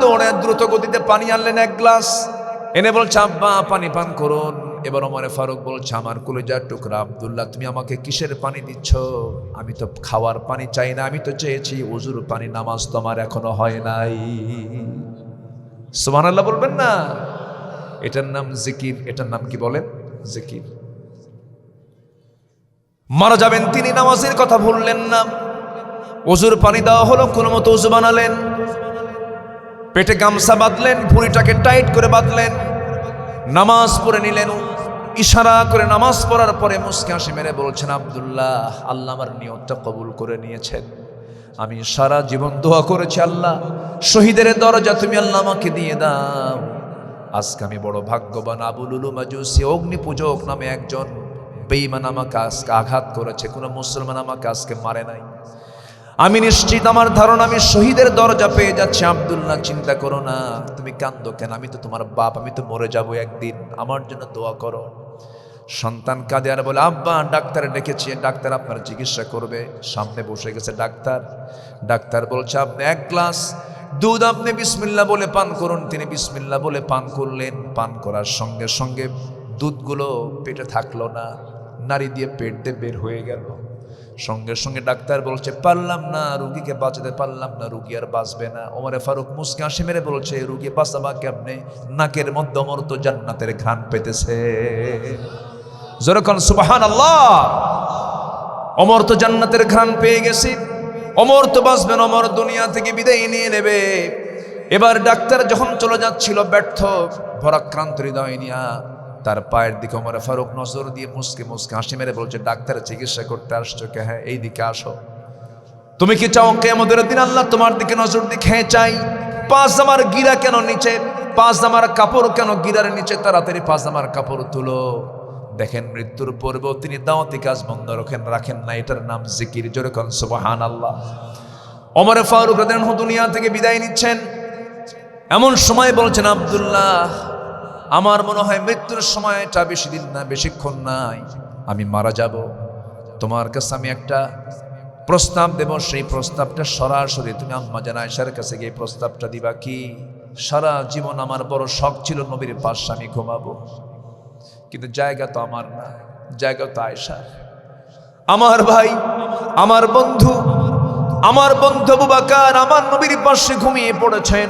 দৌড়ায় দ্রুত গতিতে পানি আনলেন 1 গ্লাস, এনে বলছে, আব্বা পানি পান করুন। এবার ওমর ফারুক বলছে, আমার কলিজার টুকরা আব্দুল্লাহ, তুমি আমাকে কিসের পানি দিচ্ছ? আমি তো খাওয়ার পানি চাই না, আমি তো চেয়েছি ওযুর পানি, নামাজ তো আমার এখনো হয় নাই। সুবহানাল্লাহ বলবেন না? এটার নাম জিকির। এটার নাম কি বলেন? জিকির। মারা যাবেন তিনি, নামাজের কথা ভুললেন না। ওযুর পানি দেওয়া হলো, কোনো মতো ওযু বানালেন, পেটে গামছা বাঁধলেন, ভুঁড়িটাকে টাইট করে বাঁধলেন, নামাজ পড়ে নিলেন। ইশারা করে নামাজ পড়ার পরে মুস্কি হাসি মেরে বলছেন, আব্দুল্লাহ, আল্লাহ আমার নিয়তটা কবুল করে নিয়েছেন। আমি সারা জীবন দোয়া করেছি, আল্লাহ শহীদের দরজা তুমি আল্লাহ আমাকে দিয়ে দাও। আজকে আমি বড় ভাগ্যবান। আবু লুলু মাজুসি অগ্নি পূজক নামে একজন বেঈমান আমাকে আজকে আঘাত করেছে, কোনো মুসলমান আমাকে আজকে মারে নাই। আমি নিশ্চিত, আমার ধারণা আমি শহীদের দরজা পেয়ে যাচ্ছি। আব্দুল্লাহ, চিন্তা করো না, তুমি কান্দো কেন? আমি তো তোমার বাপ, আমি তো মরে যাবো একদিন, আমার জন্য দোয়া করো। সন্তান কাঁদে আর বলে, আব্বা, ডাক্তারে ডেকেছি, ডাক্তার আপনার চিকিৎসা করবে। সামনে বসে গেছে ডাক্তার বলছে, আপনি 1 গ্লাস দুধ আপনি বিসমিল্লাহ বলে পান করুন। তিনি বিসমিল্লাহ বলে পান করলেন। পান করার সঙ্গে সঙ্গে দুধগুলো পেটে থাকলো না, নাড়ি দিয়ে পেট দিয়ে বের হয়ে গেল। সঙ্গে সঙ্গে ডাক্তার বলছে, পারলাম না, রুগীকে বাঁচাতে পারলাম না, রুগী আর বাঁচবে না। ওমর ফারুক মুস্কি হাসি মেরে বলছে, রুগী বাঁচাবা কেমনে? নাকের মধ্যে ওমর তো জান্নাতের ঘ্রাণ পেতেছে। যেরকম সুবহানাল্লাহ, ওমর তো জান্নাতের ঘ্রাণ পেয়ে গেছে, ওমর তো বাঁচবেন, ওমর দুনিয়া থেকে বিদায় নিয়ে নেবে। এবার ডাক্তার যখন চলে যাচ্ছিল ব্যর্থ ভরাক্রান্ত হৃদয় নিয়া, তার পায়ের দিকে ওমর ফারুক নজর দিয়ে মুস্কি হাসি মেরে বলছে, ডাক্তার চিকিৎসা করতে আসছো কে? হ্যাঁ, এই দিকে আসো। তুমি কি চাও কিয়ামতের দিন আল্লাহ তোমার দিকে নজর দিয়ে? হ্যাঁ চাই। পাজামার গিরা কেন নিচে? পাজামার কাপড় কেন গিরার নিচে? তাড়াতাড়ি পাজামার কাপড় তুলো। দেখেন, মৃত্যুর পূর্বেও তিনি দাওয়াতি কাজ বন্ধ রাখেন না। এটার নাম জিকির। জোরে কোন সুবহানাল্লাহ। ওমর ফারুক রাদিয়াল্লাহু আনহু দুনিয়া থেকে বিদায় নিচ্ছেন। এমন সময় বলছেন, আব্দুল্লাহ, আমার মনে হয় মৃত্যুর সময়টা বেশি দিন না, বেশিক্ষণ নাই, আমি মারা যাব। তোমার কাছে আমি একটা প্রস্তাব দেব, সেই প্রস্তাবটা সরাসরি তুমি আম্মা জান আয়েশার কাছে গিয়ে প্রস্তাবটা দিবা। কি? সারা জীবন আমার বড় শখ ছিল নবীর পাশে আমি ঘুমাবো, কিন্তু জায়গা তো আমার না, জায়গা তো আয়েশার। আমার ভাই, আমার বন্ধু আবু বকর আমার নবীর পাশে ঘুমিয়ে পড়েছেন।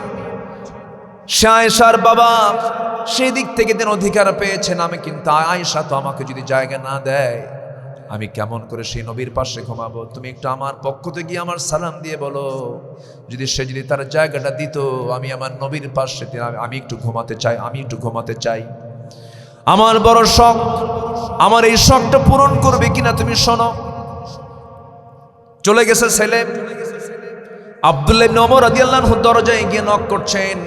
সে আয়েশার বাবা, সেই দিক থেকে তিনি অধিকার পেয়েছেন। আমি কিন্তু আয়েশা তো আমাকে যদি জায়গা না দেয়, আমি কেমন করে সেই নবীর পাশে ঘুমাবো? তুমি একটু আমার পক্ষ থেকে গিয়ে আমার সালাম দিয়ে বলো, যদি তার জায়গাটা দিত, আমি আমার নবীর পাশে আমি একটু ঘুমাতে চাই। আমার বড় শখ, আমার এই শখটা পূরণ করবে কিনা তুমি শোনো। চলে গেছে ছেলে। আব্দুল্লাহ ইবনে ওমর রাদিয়াল্লাহু আনহু দরজায় গিয়ে নক করছেন।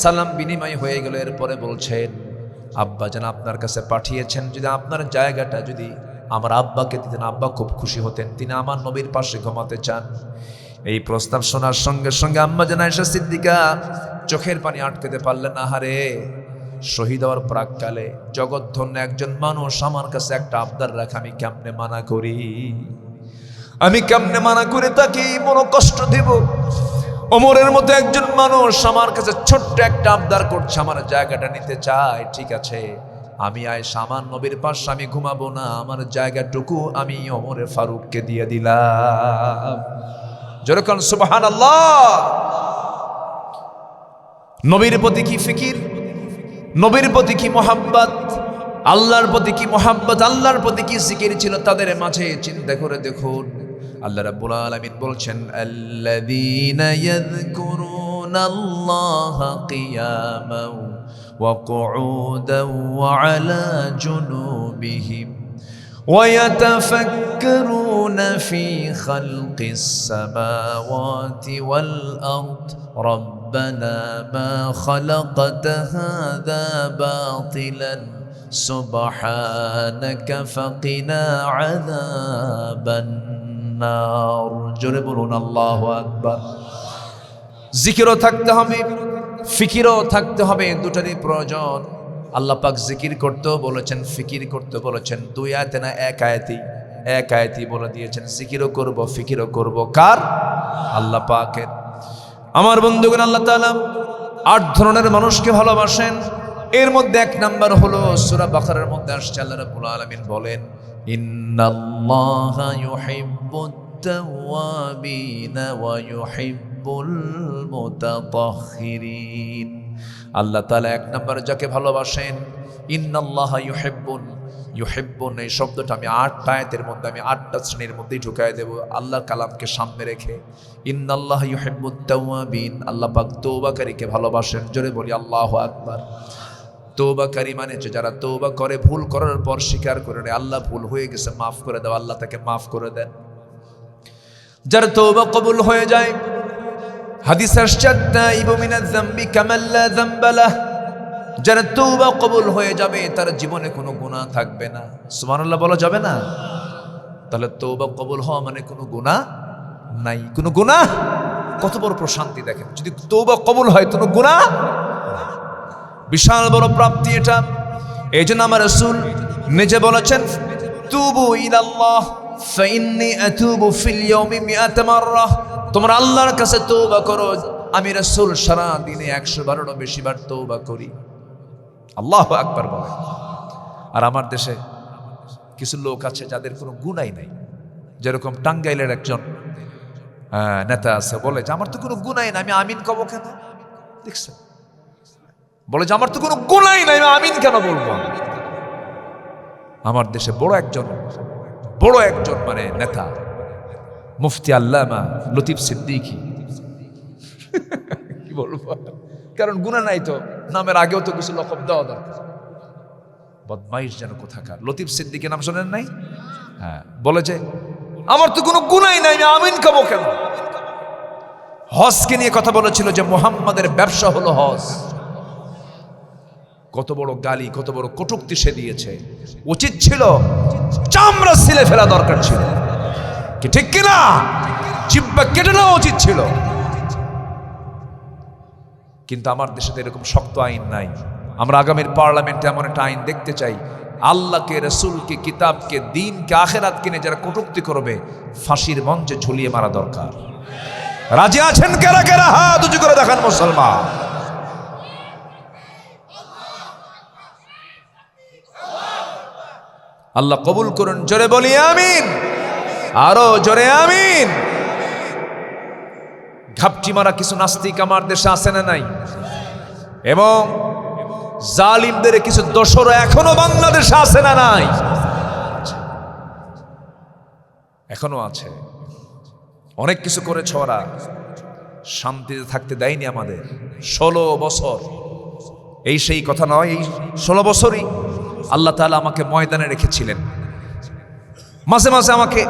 সালাম বিনিময় হয়ে গেল। এরপরে বলছেন, আব্বা যেন আপনার কাছে পাঠিয়েছেন, যদি আপনার জায়গাটা যদি আমার আব্বাকে দিতেন, আব্বা খুব খুশি হতেন, তিনি আমার নবীর পাশে ঘুমাতে চান। এই প্রস্তাব শোনার সঙ্গে সঙ্গে আম্মা জান আয়েশা সিদ্দিকা চোখের পানি আটকাতে পারলেন না। হারে, শহীদ হওয়ার প্রাককালে জগৎধন্য একজন মানুষ আমার কাছে একটা আবদার রাখে, আমি কেমনে মানা করে তাকে বড় কষ্ট দেব? ওমরের মতো একজন মানুষ আমার কাছে ছোট্ট একটা আবদার করছে, আমার জায়গাটা নিতে চায়। ঠিক আছে, আমি আয়েশা আমার নবীর পাশে আমি ঘুমাবো না, আমার জায়গাটুকু আমি ওমরে ফারুককে দিয়ে দিলাম। যেরকম সুবহানাল্লাহ। নবীর প্রতি কি ফিকির, নবীর প্রতি কি মোহাব্বত, আল্লাহর প্রতি কি মোহাব্বত, আল্লাহর প্রতি কি জিকির ছিল তাদের মাঝে। চিন্তা করে দেখুন, আল্লাহ রাব্বুল আলামিন বলছেন, আল্লাযীনা ইয়াযকুরুনাল্লাহা কিয়ামান ওয়া কুউদান ওয়া আলা জুনুবিহিম ওয়া ইয়াতাফাক্কারুনা ফি খালকিস সামাওয়াতি ওয়াল আরদ রব্বানা মা খালাকতা হাযা বাতিলান সুবহানাকা ফাকিনা আযাবান নার। জোরে বলুন আল্লাহু আকবার। জিকিরও থাকতে হবে, ফিকিরও থাকতে হবে, দুটারই প্রয়োজন। আল্লাহ পাক জিকির করতেও বলেছেন, ফিকির করতে বলেছেন। দুই আয়াতে না, এক আয়াতেই বলে দিয়েছেন জিকিরও করব, ফিকিরও করব। কার? আল্লাহ পাকের। আমার বন্ধুগণ, আল্লাহ তাআলা 8 ধরনের মানুষকে ভালোবাসেন। এর মধ্যে 1 নাম্বার হলো সূরা বাকারার মধ্যে আসছে, আল্লাহ রাব্বুল আলামিন বলেন, ইন্নাল্লাহা ইউহিব্বুত তাওয়াবিনা ওয়া ইউহিব্বুল মুতাতাহহিরিন। আল্লাহ তাআলা 1 নাম্বার যাকে ভালোবাসেন, ইন্নাল্লাহা ইউহিব্বুন, এই শব্দটা আমি 8 আয়াতের মধ্যে, আমি 8টা শ্রেণীর মধ্যেই ঢুকায় দেব আল্লাহর কালামকে সামনে রেখে। ইন্নাল্লাহা ইউহিব্বুত তাওয়াবিন, আল্লাহ পাক তওবাকারীকে ভালোবাসেন। জোরে বলি আল্লাহু আকবার। তওবাকারী মানে যারা তওবা করে, ভুল করার পর স্বীকার করে নেয়, আল্লাহ ভুল হয়ে গেছে মাফ করে দাও, আল্লাহ তাকে মাফ করে দেন। যার তওবা কবুল হয়ে যায়, হাদিস আসছে, তাইবু মিনাজ যামবি কামান লা যামবা লাহ, যার তওবা কবুল হয়ে যাবে তার জীবনে কোনো গুনাহ থাকবে না। সুবহানাল্লাহ বলা যাবে না? তাহলে তওবা কবুল হওয়া মানে কোনো গুনাহ নাই, কোনো গুনাহ। কত বড় প্রশান্তি দেখেন, যদি তওবা কবুল হয় কোনো গুনাহ, বিশাল বড় প্রাপ্তি এটা। এই জন্য আমার রাসূল নিজে বলেছেন, তুবু ইলাল্লাহ ফাইন্নী আতুবু ফিল ইয়াউমি মিআত মাররা, তোমরা আল্লাহর কাছে তওবা করো, আমি রাসূল সারা দিনে 112 বেশি বার তওবা করি। আল্লাহু আকবার বলে। আর আমার দেশে কিছু লোক আছে যাদের কোনো গুনাহই নাই। যেরকম টাঙ্গাইলের একজন নেতা আছে, বলে যে আমার তো কোনো গুনাহই নাই, আমি আমিন কব কেন? দেখছেন, বলে যে আমার তো কোনো গুনাহই নাই, আমি আমিন কেন বলবো? আমার দেশে বড় একজন মানে নেতা, মুফতি আল্লামা লতিফ সিদ্দিকী। কি বলবো, কারণ গুনাহ নাই তো, নামের আগেও তো কিছু লকব দেওয়া দরকার। বদমাইশ যেন কোথাকার। লতিফ সিদ্দিকী নাম শোনেন নাই? হ্যাঁ, বলে যে আমার তো কোনো গুনাহই নাই, আমি আমিন খাবো কেন? হজকে নিয়ে কথা বলেছিল যে মুহাম্মাদের ব্যবসা হলো হজ। কত বড় গালি, কত বড় কটূক্তি সে দিয়েছে। উচিত ছিল চামড়া ছিলে ফেলা দরকার ছিল, কি ঠিক কিনা? জিহ্বা কেটে নেওয়া উচিত ছিল। কিন্তু আমার দেশে তো এরকম শক্ত আইন নাই। আমরা আগামীর পার্লামেন্টে এমন একটা আইন দেখতে চাই, আল্লাহকে, রসুলকে, কিতাবকে, দিনকে, আখেরাতকে নিয়ে যারা কটূক্তি করবে ফাঁসির মঞ্চে ঝুলিয়ে মারা দরকার। রাজি আছেন কারা কারা? হাত উঁচু করে দেখান মুসলমান। আল্লাহ কবুল করুন, জোরে বলি আমিন, আরো জোরে আমিন। ঘাপটি মারা কিছু নাস্তিক আমার দেশে আছে না নাই? এবং জালিমদের কিছু দোসর এখনো বাংলাদেশে আছে না নাই? এখনো আছে। অনেক কিছু করেছে ওরা, শান্তিতে থাকতে দেয়নি আমাদের 16 বছর। এই সেই কথা নয়, এই 16 বছরই আল্লাহ তাআলা আমাকে ময়দানে রেখেছিলেন। মাঝে মাঝে আমাকে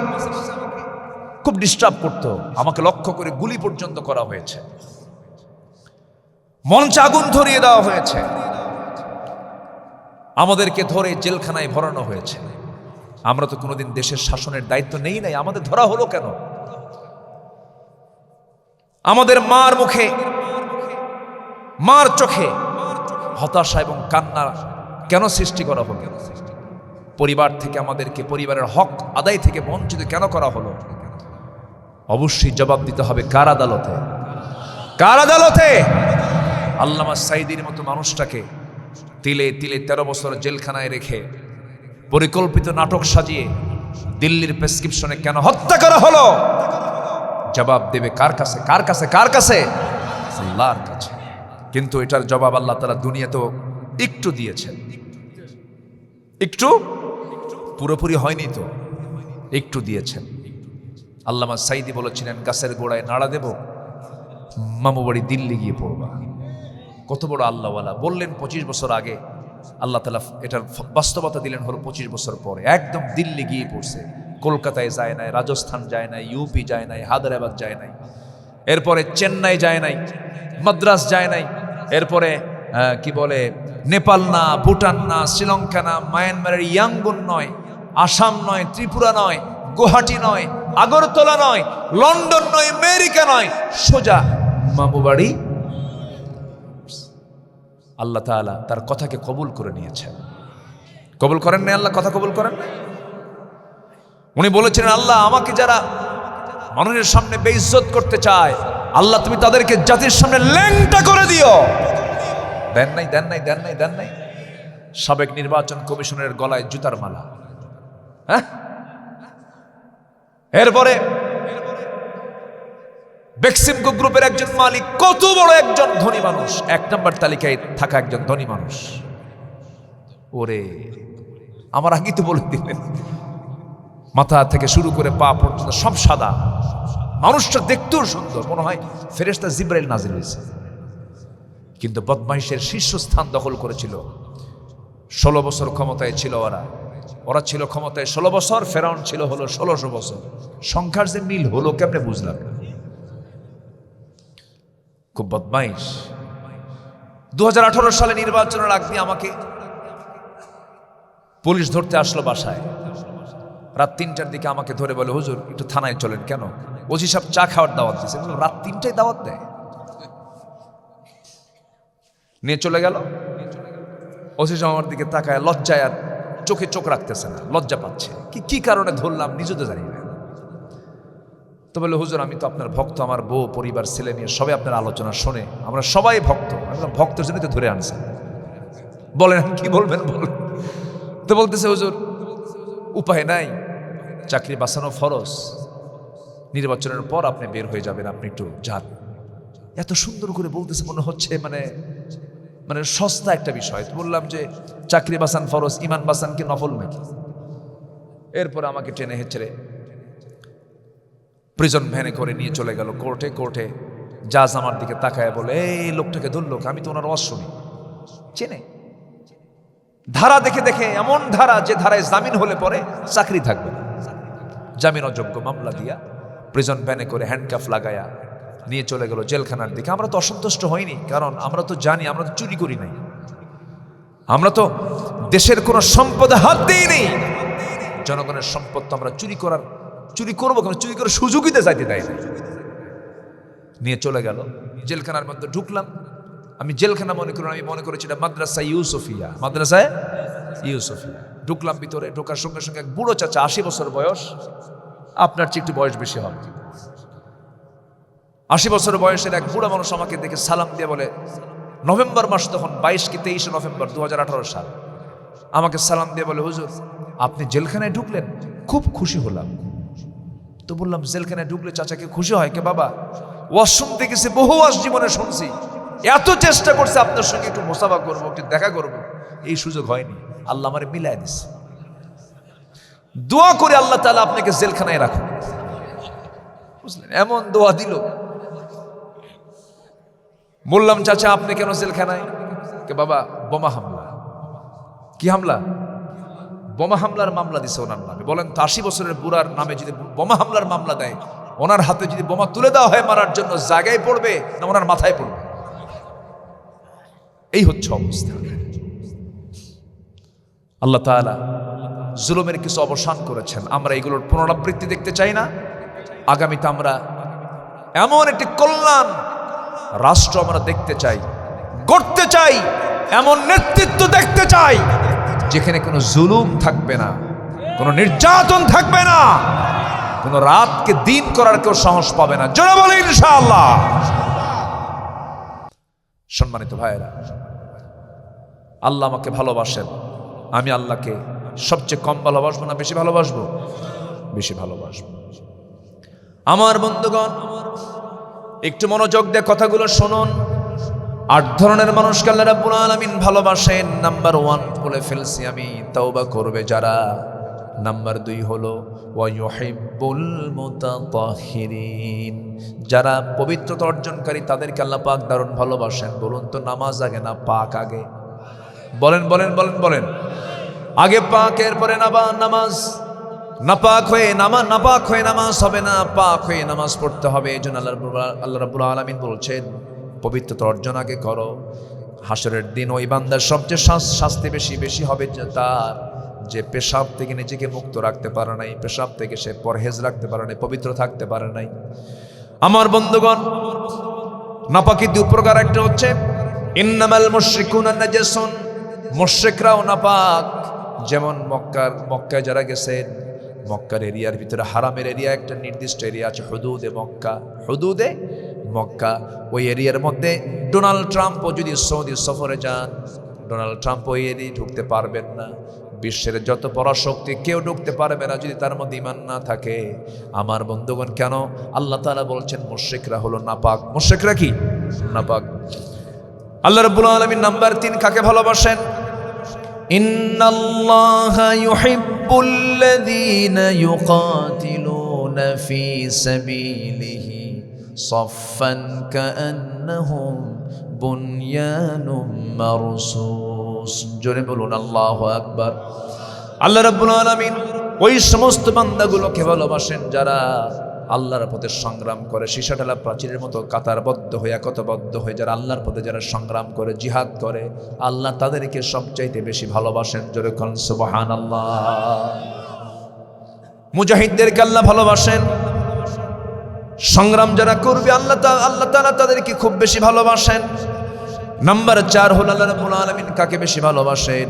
খুব ডিস্টার্ব করতো, আমাকে লক্ষ্য করে গুলি পর্যন্ত করা হয়েছে, মঞ্চে আগুন ধরিয়ে দেওয়া হয়েছে, আমাদেরকে ধরে জেলখানায় ভরানো হয়েছে। আমরা তো কোনোদিন দেশের শাসনের দায়িত্ব নেই নাই, আমাদের ধরা হলো কেন? আমাদের মার মুখে, মার চোখে হতাশা এবং কান্না কেন সৃষ্টি করা হলো? পরিবার থেকে আমাদেরকে, পরিবারের হক আদায় থেকে বঞ্চিত কেন করা হলো? অবশ্যই জবাব দিতে হবে কার আদালতে? কার আদালতে? আল্লামা সাঈদীর মতো মানুষটাকে তিলে তিলে 13 বছর জেলখানায় রেখে পরিকল্পিত নাটক সাজিয়ে দিল্লির প্রেসক্রিপশনে কেন হত্যা করা হলো? জবাব দেবে কার কাছে? কার কাছে? কার কাছে? আল্লাহর কাছে। কিন্তু এটার জবাব আল্লাহ তাআলা দুনিয়াতেও একটু দিয়েছেন, একটু, পুরোপুরি হয়নি তো, একটু দিয়েছেন। আল্লামা সাঈদী বলেছিলেন, গাছের গোড়ায় নাড়া দেব, মামু বাড়ি দিল্লি গিয়ে পড়বা। কত বড় আল্লাহওয়ালা! বললেন 25 বছর আগে, আল্লাহ তাআলা এটার বাস্তবতা দিলেন হলো 25 বছর পরে। একদম দিল্লি গিয়ে পড়ছে, কলকাতায় যায় নাই, রাজস্থান যায় নাই, ইউপি যায় নাই, হায়দ্রাবাদ যায় নাই, এরপরে চেন্নাই যায় নাই, মাদ্রাস যায় নাই, এরপরে কি বলে নেপাল না, ভুটান না, শ্রীলঙ্কা না, মায়ানমারের ইয়াঙ্গুন নয়, আসাম নয়, ত্রিপুরা নয়, গুয়াহাটি নয়, আগরতলা নয়, লন্ডন নয়, আমেরিকা নয়, সোজা মামু বাড়ি। আল্লাহ তাআলা তার কথাকে কবুল করে নিয়েছেন। কবুল করেন না? আল্লাহ কথা কবুল করেন না? উনি বলেছিলেন, আল্লাহ আমাকে যারা মানুষের সামনে বেইজ্জত করতে চায়, আল্লাহ তুমি তাদেরকে জাতির সামনে ল্যাংটা করে দিও। দেন নাই, দেন নাই, দেন নাই, দেন নাই। সাবেক নির্বাচন কমিশনের গলায় জুতার মালা। হ্যাঁ, এরপরে বেক্সিমকো গ্রুপের একজন মালিক, কত বড় একজন ধনী মানুষ, 1 নম্বর তালিকায় থাকা একজন ধনী মানুষ। ওরে, আমার আগেই তো বলে দিলেন, মাথা থেকে শুরু করে পা পর্যন্ত সব সাদা, মানুষটা দেখতেও সুন্দর, মনে হয় ফেরেশতা জিবরাইল নাজিল হয়েছে। কিন্তু বদমাইশের শীর্ষস্থান দখল করেছিল। 16 বছর ক্ষমতায় ছিল ওরা ছিল ক্ষমতায় 16 বছর, ফেরাউন ছিল হলো 1600 বছর। সংখ্যার যে মিল হলো কেমনে বুঝলাম? খুব বদমাইশ। 2018 সালে নির্বাচনের আগ দিয়ে আমাকে পুলিশ ধরতে আসলো বাসায়। রাত 3টার দিকে আমাকে ধরে বলে, হুজুর একটু থানায় চলেন। কেন? ওসি সাহেব চা খাওয়ার দাওয়াত দিয়েছে। রাত 3টায় দাওয়াত দেয়? নিয়ে চলে গেল। ওসি সাহেব আমার দিকে তাকায়, লজ্জায় আর চোখে চোখ রাখতেছে না, লজ্জা পাচ্ছে। কি কারণে ধরলাম নিজে তো জানি না। তো বলে, হুজুর আমি তো আপনার ভক্ত, আমার বউ, পরিবার, ছেলে মেয়ে সবাই আপনার আলোচনা শোনে, আমরা সবাই ভক্ত। ভক্তের জন্য তো ধরে আনছেন, বলেন কি বলবেন বলেন। তো বলতেছে, হুজুর উপায় নাই, চাকরি বাঁচানো ফরজ, নির্বাচনের পর আপনি বের হয়ে যাবেন, আপনি একটু যান। এত সুন্দর করে বলতেছে, মনে হচ্ছে মানে সস্তা একটা বিষয়। তো বললাম যে চাকরি বাঁচান ফরজ, ইমান বাঁচান কি নফল নাকি? এরপর আমাকে টেনে হেঁচড়ে প্রিজন ভ্যানে করে নিয়ে চলে গেল কোর্টে। কোর্টে জাজ আমার দিকে তাকায় বলে, এই লোকটাকে ধরলো, আমি তো ওনার ওয়াজ শুনি, চেনে। ধারা দেখে দেখে, এমন ধারা যে ধারায় জামিন হলে পরে চাকরি থাকবে না, জামিন অযোগ্য মামলা দিয়া প্রিজন ভ্যানে করে হ্যান্ডকাফ লাগায়া নিয়ে চলে গেল জেলখানার দিকে। আমরা তো অসন্তুষ্ট হইনি, কারণ আমরা তো জানি আমরা তো চুরি করি নাই, আমরা তো দেশের কোনো সম্পদে হাত দিইনি। জনগণের সম্পদ তো আমরা চুরি করবো কেন? চুরি করে সুযোগিতে যাইতে দেয় না। নিয়ে চলে গেল জেলখানার মধ্যে। ঢুকলাম, আমি জেলখানা মনে করুন, আমি মনে করেছি এটা মাদ্রাসা ইউসুফিয়া, মাদ্রাসায় ইউসুফিয়া। ঢুকলাম ভিতরে, ঢোকার সঙ্গে সঙ্গে এক বুড়ো চাচা, 80 বছর বয়স, আপনার চেয়ে একটু বয়স বেশি হবে, 80 বছর বয়সের এক বুড়ো মানুষ আমাকে দেখে সালাম দিয়ে বলে, নভেম্বর মাস তখন 22 কি 23 নভেম্বর 2018 সাল, আমাকে সালাম দিয়ে বলে, হুজুর আপনি জেলখানায় ঢুকলেন, খুব খুশি হলাম। তো বললাম, জেলখানায় ঢুকলে চাচাকে খুশি হয় কে বাবা? ওয়াজ শুনতে গেছি, বহু ওয়াজ জীবনে শুনছি, এত চেষ্টা করছে আপনার সঙ্গে একটু মোসাফা করবো, একটু দেখা করব, এই সুযোগ হয়নি, আল্লাহ আমারে মিলাই দিছে। দোয়া করে আল্লাহ তাআলা আপনাকে জেলখানায় রাখুন, বুঝলেন? এমন দোয়া দিল। বললাম, চাচা আপনি কেন জেলখানায়? কে বাবা, বোমা হামলা। কি হামলা? বোমা হামলার মামলা দিছে ওনার নামে। বলেন তো, 80 বছরের বুড়ার নামে যদি বোমা হামলার মামলা দেয়, ওনার হাতে যদি বোমা তুলে দেওয়া হয় মারার জন্য, জায়গায় পড়বে না ওনার মাথায় পড়বে? এই হচ্ছে অবস্থা। আল্লাহ তাআলা জুলুমের কিছু অবসান করেছেন, আমরা এগুলোর পুনরাবৃত্তি দেখতে চাই না। আগামীতে আমরা এমন একটি কল্যাণ রাষ্ট্র আমরা দেখতে চাই, গড়তে চাই, এমন নেতৃত্ব দেখতে চাই যেখানে কোনো জুলুম থাকবে না, কোনো নির্যাতন থাকবে না, কোনো রাতকে দিন করার কেউ সাহস পাবে না। জোরে বলে ইনশাআল্লাহ। সম্মানিত ভাইয়েরা, আল্লাহ আমাকে ভালোবাসেন, আমি আল্লাহকে সবচেয়ে কম ভালোবাসবো না বেশি ভালোবাসবো? বেশি ভালোবাসবো। আমার বন্ধুগণ, একটু মনোযোগ দিয়ে কথাগুলো শুনুন। 8 ধরনের মানুষকে আল্লাহ রাব্বুল আলামিন ভালোবাসেন। নাম্বার 1 বলে ফেলছি আমি, তাওবা করবে যারা। নাম্বার 2 হলো ওয়া ইউহিব্বুল মুতাতাহহিরিন, যারা পবিত্রতা অর্জনকারী তাদেরকে আল্লাহ পাক দারুণ ভালোবাসেন। বলুন তো, নামাজ আগে না পাক আগে? বলেন বলেন বলেন বলেন। আগে পাক, এরপরে নামাজ। নাপাক হয়ে নামাজ হবে না, পাক হয়ে নামাজ পড়তে হবে। এই জন্য আল্লাহ রাব্বুল আলামিন বলছেন, পবিত্রতা অর্জন আগে করো। হাসরের দিন ওই বান্দার সবচেয়ে শাস্তি বেশি হবে তার, যে পেশাব থেকে নিজেকে মুক্ত রাখতে পারে নাই, পেশাব থেকে সে পরহেজ রাখতে পারে নাই, পবিত্র থাকতে পারে নাই। আমার বন্ধুগণ, নাপাকি 2 প্রকার। একটা হচ্ছে ইন্নামাল মুশরিকুনা নাজাসুন, মুশরিকরাও নাপাক। যেমন মক্কায় যারা গেছেন, মক্কার এরিয়ার ভিতরে হারামের এরিয়া একটা নির্দিষ্ট এরিয়া আছে, হুদুদে মক্কা। ওই এরিয়ার মধ্যে ডোনাল্ড ট্রাম্পও যদি সৌদি সফরে যান, ডোনাল্ড ট্রাম্প ওই এরিয়ায় ঢুকতে পারবেন না। বিশ্বের যত পরাশক্তি কেউ ঢুকতে পারবে না যদি তার মধ্যে ঈমান না থাকে। আমার বন্ধুগণ, কেন? আল্লাহ তাআলা বলছেন মুশরিকরা হলো নাপাক। মুশরিকরা কি? নাপাক। আল্লাহ রাব্বুল আলামিন নাম্বার 3 কাকে ভালোবাসেন? ইন্নাল্লাহা ইউহিব্বুল্লাযীনা ইউকাতিলুনা ফী সাবিলিহি সাফফান কাআন্নাহুম বুনয়ানুম মারসুস। জোরে বলুন আল্লাহু আকবার। আল্লাহ রাব্বুল আলামিন ওই সমস্ত বান্দাগুলোকে ভালোবাসেন যারা আল্লাহর পথে সংগ্রাম করে, সীসাঢালা প্রাচীরের মতো কাতারবদ্ধ হয়ে, একতাবদ্ধ হয়ে যারা আল্লাহর পথে যারা সংগ্রাম করে, জিহাদ করে, আল্লাহ তাদেরকে সবচাইতে বেশি ভালোবাসেন। জোরে বলুন সুবহানাল্লাহ। মুজাহিদদেরকে আল্লাহ ভালোবাসেন। সংগ্রাম যারা করবে আল্লাহ তাআলা তাদেরকে খুব বেশি ভালোবাসেন। নাম্বার 4 হলো আল্লাহ রাব্বুল আলামিন কাকে বেশি ভালোবাসেন?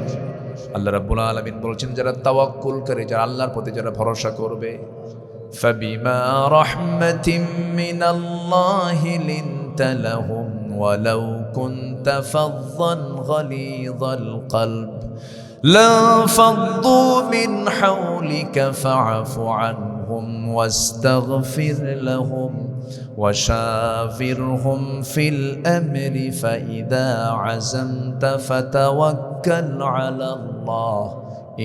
আল্লাহ রাব্বুল আলামিন বলছেন যারা তাওয়াক্কুল করে, যারা আল্লাহর প্রতি যারা ভরসা করবে। فبما رحمة من الله لنت لهم ولو كنت فظا غليظ القلب لانفضوا من حولك فاعف عنهم واستغفر لهم وشاورهم في الأمر فإذا عزمت فتوكل على الله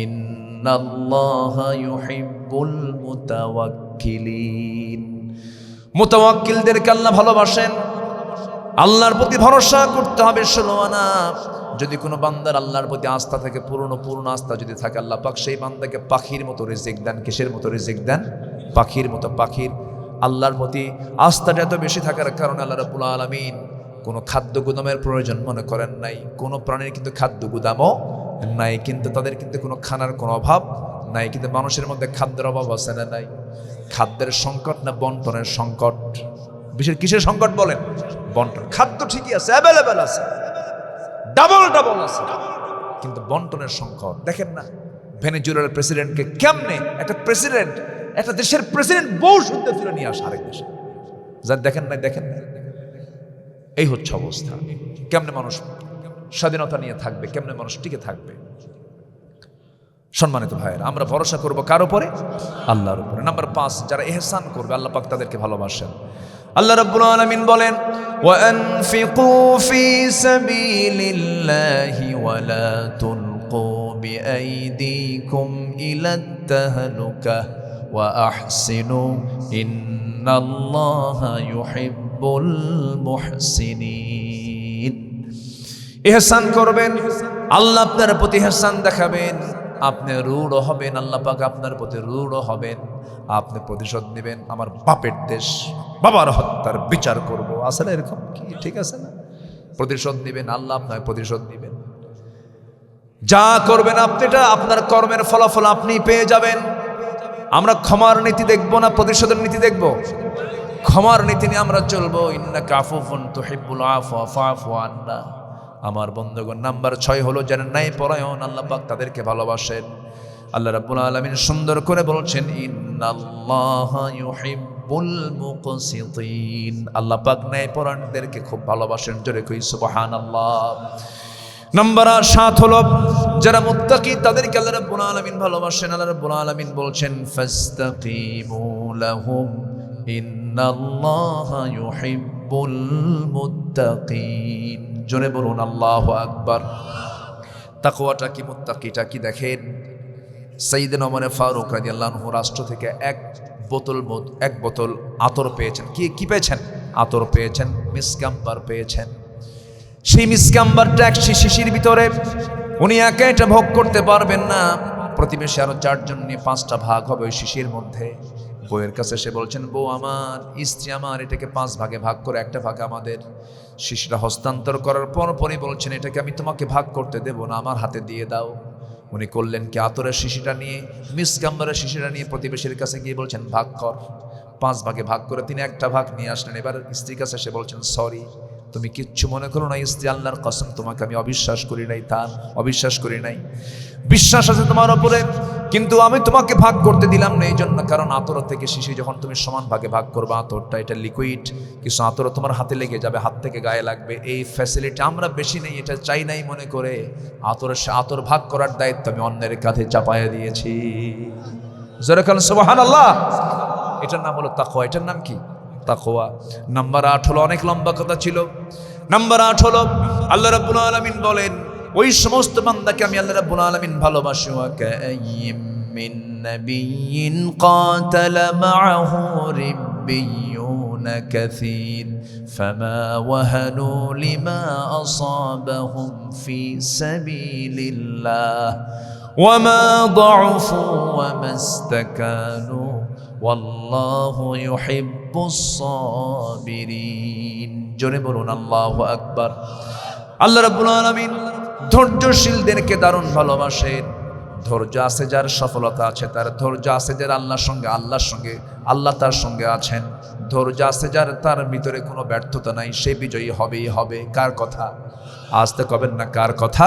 ইন্নাল্লাহা ইউহিব্বুল মুতাওয়াক্কিলিন। মুতাওয়াক্কিলদেরকে আল্লাহ ভালোবাসেন। আল্লাহর প্রতি ভরসা করতে হবে। ষোলোয়ানা যদি কোনো বান্দার আল্লাহর প্রতি আস্থা থাকে, পূর্ণ আস্থা যদি থাকে, আল্লাহ পাক সেই বান্দাকে পাখির মতো রিজিক দেন। কিসের মতো রিজিক দেন? পাখির মতো। পাখির আল্লাহর প্রতি আস্থাটা এত বেশি থাকার কারণে আল্লাহ রাব্বুল আলামিন কোনো খাদ্য গুদামের প্রয়োজন মনে করেন নাই। কোনো প্রাণীর কিন্তু খাদ্য গুদামও নাই, কিন্তু তাদের কিন্তু কোনো খানার কোনো অভাব নাই। কিন্তু মানুষের মধ্যে খাদ্যের অভাব আছে না নাই? খাদ্যের সংকট না বন্টনের সংকট? বিশ্বের কিসের সংকট বলেন? বন্টন। খাদ্য ঠিকই আছে, অ্যাভেলেবেল আছে, ডাবল আছে, কিন্তু বন্টনের সংকট। দেখেন না ভেনেজুয়েলার প্রেসিডেন্টকে কেমনে একটা দেশের প্রেসিডেন্ট বউ শুনতে তুলে নিয়ে আসে আরেক দেশে। যা দেখেন না। এই হচ্ছে অবস্থা। কেমনে মানুষ স্বাধীনতা নিয়ে থাকবে, কেমনে মানুষ টিকে থাকবে? সম্মানিত ভাইয়েরা, আমরা ভরসা করব কার উপরে? আল্লাহর উপরে। নাম্বার 5, যারা ইহসান করবে আল্লাহ পাক তাদেরকে ভালোবাসেন। আল্লাহ রাব্বুল আলামিন বলেন, ওয়া আনফিকু ফি সাবিলিল্লাহি ওয়া লা তুলকু বিআইদিকুম ইলাত তাহলুকা ওয়া আহসিনু ইন্নাল্লাহা ইউহিব্বুল মুহসিনিন। ইহসান করবেন, আল্লাহ আপনার প্রতি ইহসান দেখাবেন। আপনি রূঢ় হবেন, আল্লাহ পাক আপনার প্রতি রূঢ় হবেন। আপনি প্রতিশোধ নেবেন। আমার বাপের দেশ, বাবার হত্যার বিচার করব, আসলে এরকম কি ঠিক আছে না? প্রতিশোধ নেবেন, আল্লাহ আপনার প্রতিশোধ নেবেন। যা করবেন আপনি, এটা আপনার কর্মের ফলাফল আপনি পেয়ে যাবেন। আমরা ক্ষমার নীতি দেখব না প্রতিশোধের নীতি দেখব? ক্ষমার নীতি নিয়ে আমরা চলবো। ইন্নাকা আফুফুন তুহিব্বুল আফওয়া ফাআফু আন্না। আমার বন্ধুগণ, নাম্বার 6 হলো যারা ন্যায় পরায়ণ, আল্লাহ পাক তাদেরকে ভালোবাসেন। আল্লাহ রাব্বুল আলামিন সুন্দর করে বলছেন, ইন্নাল্লাহা ইউহিব্বুল মুকসিতিন। আল্লাহ পাক ন্যায় পরায়ণদেরকে খুব ভালোবাসেন। জোরে কই সুবহানাল্লাহ। নাম্বার 7 হলো যারা মুত্তাকি, তাদেরকে আল্লাহ রাব্বুল আলামিন ভালোবাসেন। আল্লাহ রাব্বুল আলামিন বলছেন, ফাস্তাকিমু লাহুম ইন্নাল্লাহা ইউহিব্বুল মুত্তাকিন। জোরে বলুন আল্লাহু আকবার। তাকওয়াটা কি, মুত্তাকিটা কি? দেখেন সাইয়েদনা ওমর ফারুক রাদিয়াল্লাহু আনহু রাষ্ট্র থেকে এক বোতল আতর পেয়েছেন। কি পেয়েছেন? আতর পেয়েছেন, মিসকাম্বার পেয়েছেন। সেই মিসকাম্বারটা এক শিশির ভিতরে, উনি একা এটা ভোগ করতে পারবেন না। প্রতিবেশী আরো 4 জন নিয়ে 5টা ভাগ হবে ওই শিশির মধ্যে। বউয়ের কাছে এসে বলছেন, বউ আমার, স্ত্রী আমার, এটাকে 5 ভাগে ভাগ করে একটা ভাগ আমাদের। শিশিটা হস্তান্তর করার পরই বলছেন, এটাকে আমি তোমাকে ভাগ করতে দেব না, আমার হাতে দিয়ে দাও। উনি করলেন কি, আতরের শিশিটা নিয়ে, মিসকাম্বারের শিশিটা নিয়ে প্রতিবেশীর কাছে গিয়ে বলছেন, ভাগ কর। 5 ভাগে ভাগ করে তিনি একটা ভাগ নিয়ে আসলেন। এবার স্ত্রীর কাছে এসে বলছেন, সরি, তুমি কিচ্ছু মনে করো না স্ত্রী, আল্লাহর কসম তোমাকে আমি অবিশ্বাস করি নাই। বিশ্বাস আছে তোমার উপরে, কিন্তু আমি তোমাকে ভাগ করতে দিলাম না এই জন্য, কারণ আতর থেকে শিশি যখন তুমি সমান ভাগে ভাগ করবে, আতরটা এটা লিকুইড, কিছু আতর তোমার হাতে লেগে যাবে, হাত থেকে গায়ে লাগবে। এই ফ্যাসিলিটি আমরা বেশি নেই, এটা চাই নাই মনে করে আতর ভাগ করার দায়িত্ব আমি অন্যের কাঁধে চাপায়া দিয়েছি। জোরে বলেন সুবহানাল্লাহ। এটার নাম হলো তাকওয়া। এটার নাম কি? তাকওয়া। নাম্বার 8 হলো, অনেক লম্বা কথা ছিল। নাম্বার 8 হলো আল্লাহ রাব্বুল আলামিন বলেন, ওই সমস্ত বান্দাকে আমি আল্লাহ রাব্বুল আলামিন ভালোবাসি। ওয়া কাআইয়িম মিন নাবিয়্যিন কাতালা মাআহু রিব্বিয়ুন কাসীর ফামা ওয়াহানু লিমা আসাবাহুম ফি সাবিলিল্লাহ ওয়া মা দাউফু ওয়া মাস্তাকানু ওয়াল্লাহু ইউহিব্বুস সাবিরিন। জোরে বলুন আল্লাহু আকবার। আল্লাহ রাব্বুল আলামিন ধৈর্যশীলদেরকে দারুণ ভালোবাসেন। ধৈর্য আছে যার, সফলতা আছে তার। ধৈর্য আছে যার আল্লাহর সঙ্গে, আল্লাহ তার সঙ্গে আছেন। ধৈর্য আছে যার, তার ভিতরে কোনো ব্যর্থতা নাই, সে বিজয়ী হবেই হবে। কার কথা? আসতে কবেন না, কার কথা?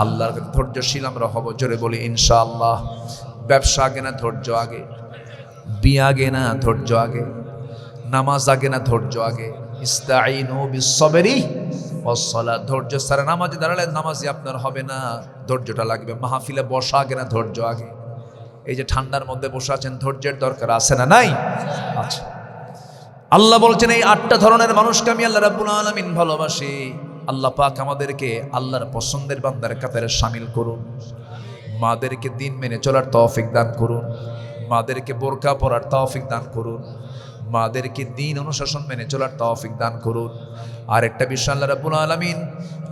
আল্লাহর। ধৈর্যশীল আমরা হব, জোরে বলি ইনশাআল্লাহ। ব্যবসা আগে না ধৈর্য আগে? বিয়ে আগে না ধৈর্য আগে? নামাজ আগে না ধৈর্য আগে? ইস্তাঈনু বিস-সাবরি ওয়াস-সালাত। ধৈর্য ছাড়া নামাজে দাঁড়ালে নামাজি আপনার হবে না, ধৈর্যটা লাগবে। মাহফিলে বসা আগে না ধৈর্য আগে? এই যে ঠান্ডার মধ্যে বসে আছেন, ধৈর্যের দরকার আছে না নাই? আচ্ছা, আল্লাহ বলছেন এই 8টা ধরনের মানুষকে আমি আল্লাহ রাব্বুল আলামিন ভালোবাসি। আল্লাহ পাক আমাদেরকে আল্লাহর পছন্দের বান্দার কাতারে শামিল করুন। মাদেরকে দিন মেনে চলার তৌফিক দান করুন। মাদেরকে বোরকা পরার তৌফিক দান করুন। মাদেরকে দিন অনুশাসন মেনে চলার তৌফিক দান করুন। আর একটা বিষয় আল্লাহ রাব্বুল আলামিন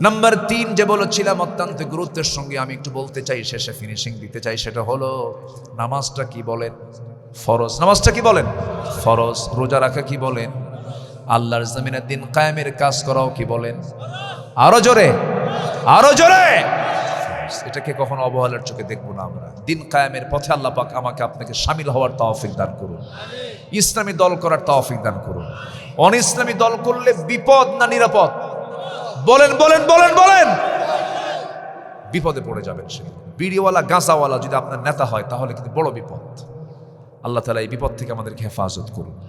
নাম্বার 3 যে বলেছিলাম অত্যন্ত গুরুত্বের সঙ্গে আমি একটু বলতে চাই, শেষে ফিনিশিং দিতে চাই, সেটা হলো নামাজটা কি বলেন? ফরজ। নামাজটা কি বলেন? ফরজ। রোজা রাখা কি বলেন? আল্লাহর জমিনের দিন কায়েমের কাজ করাও কি বলেন? আরো জোরে, আরো জোরে। এটাকে কখনো অবহেলার চোখে দেখবো না আমরা। দিন কায়েমের পথে আল্লাহ পাক আমাকে আপনাকে শামিল হওয়ার তৌফিক দান করুন, ইসলামী দল করার তৌফিক দান করুন। অন ইসলামী দল করলে বিপদ না নিরাপদ? বলেন বলেন বলেন বলেন। বিপদে পড়ে যাবেন। সে বিড়িওয়ালা গাঁজাওয়ালা যদি আপনার নেতা হয় তাহলে কিন্তু বড় বিপদ। আল্লাহ তাআলা এই বিপদ থেকে আমাদেরকে হেফাজত করুন।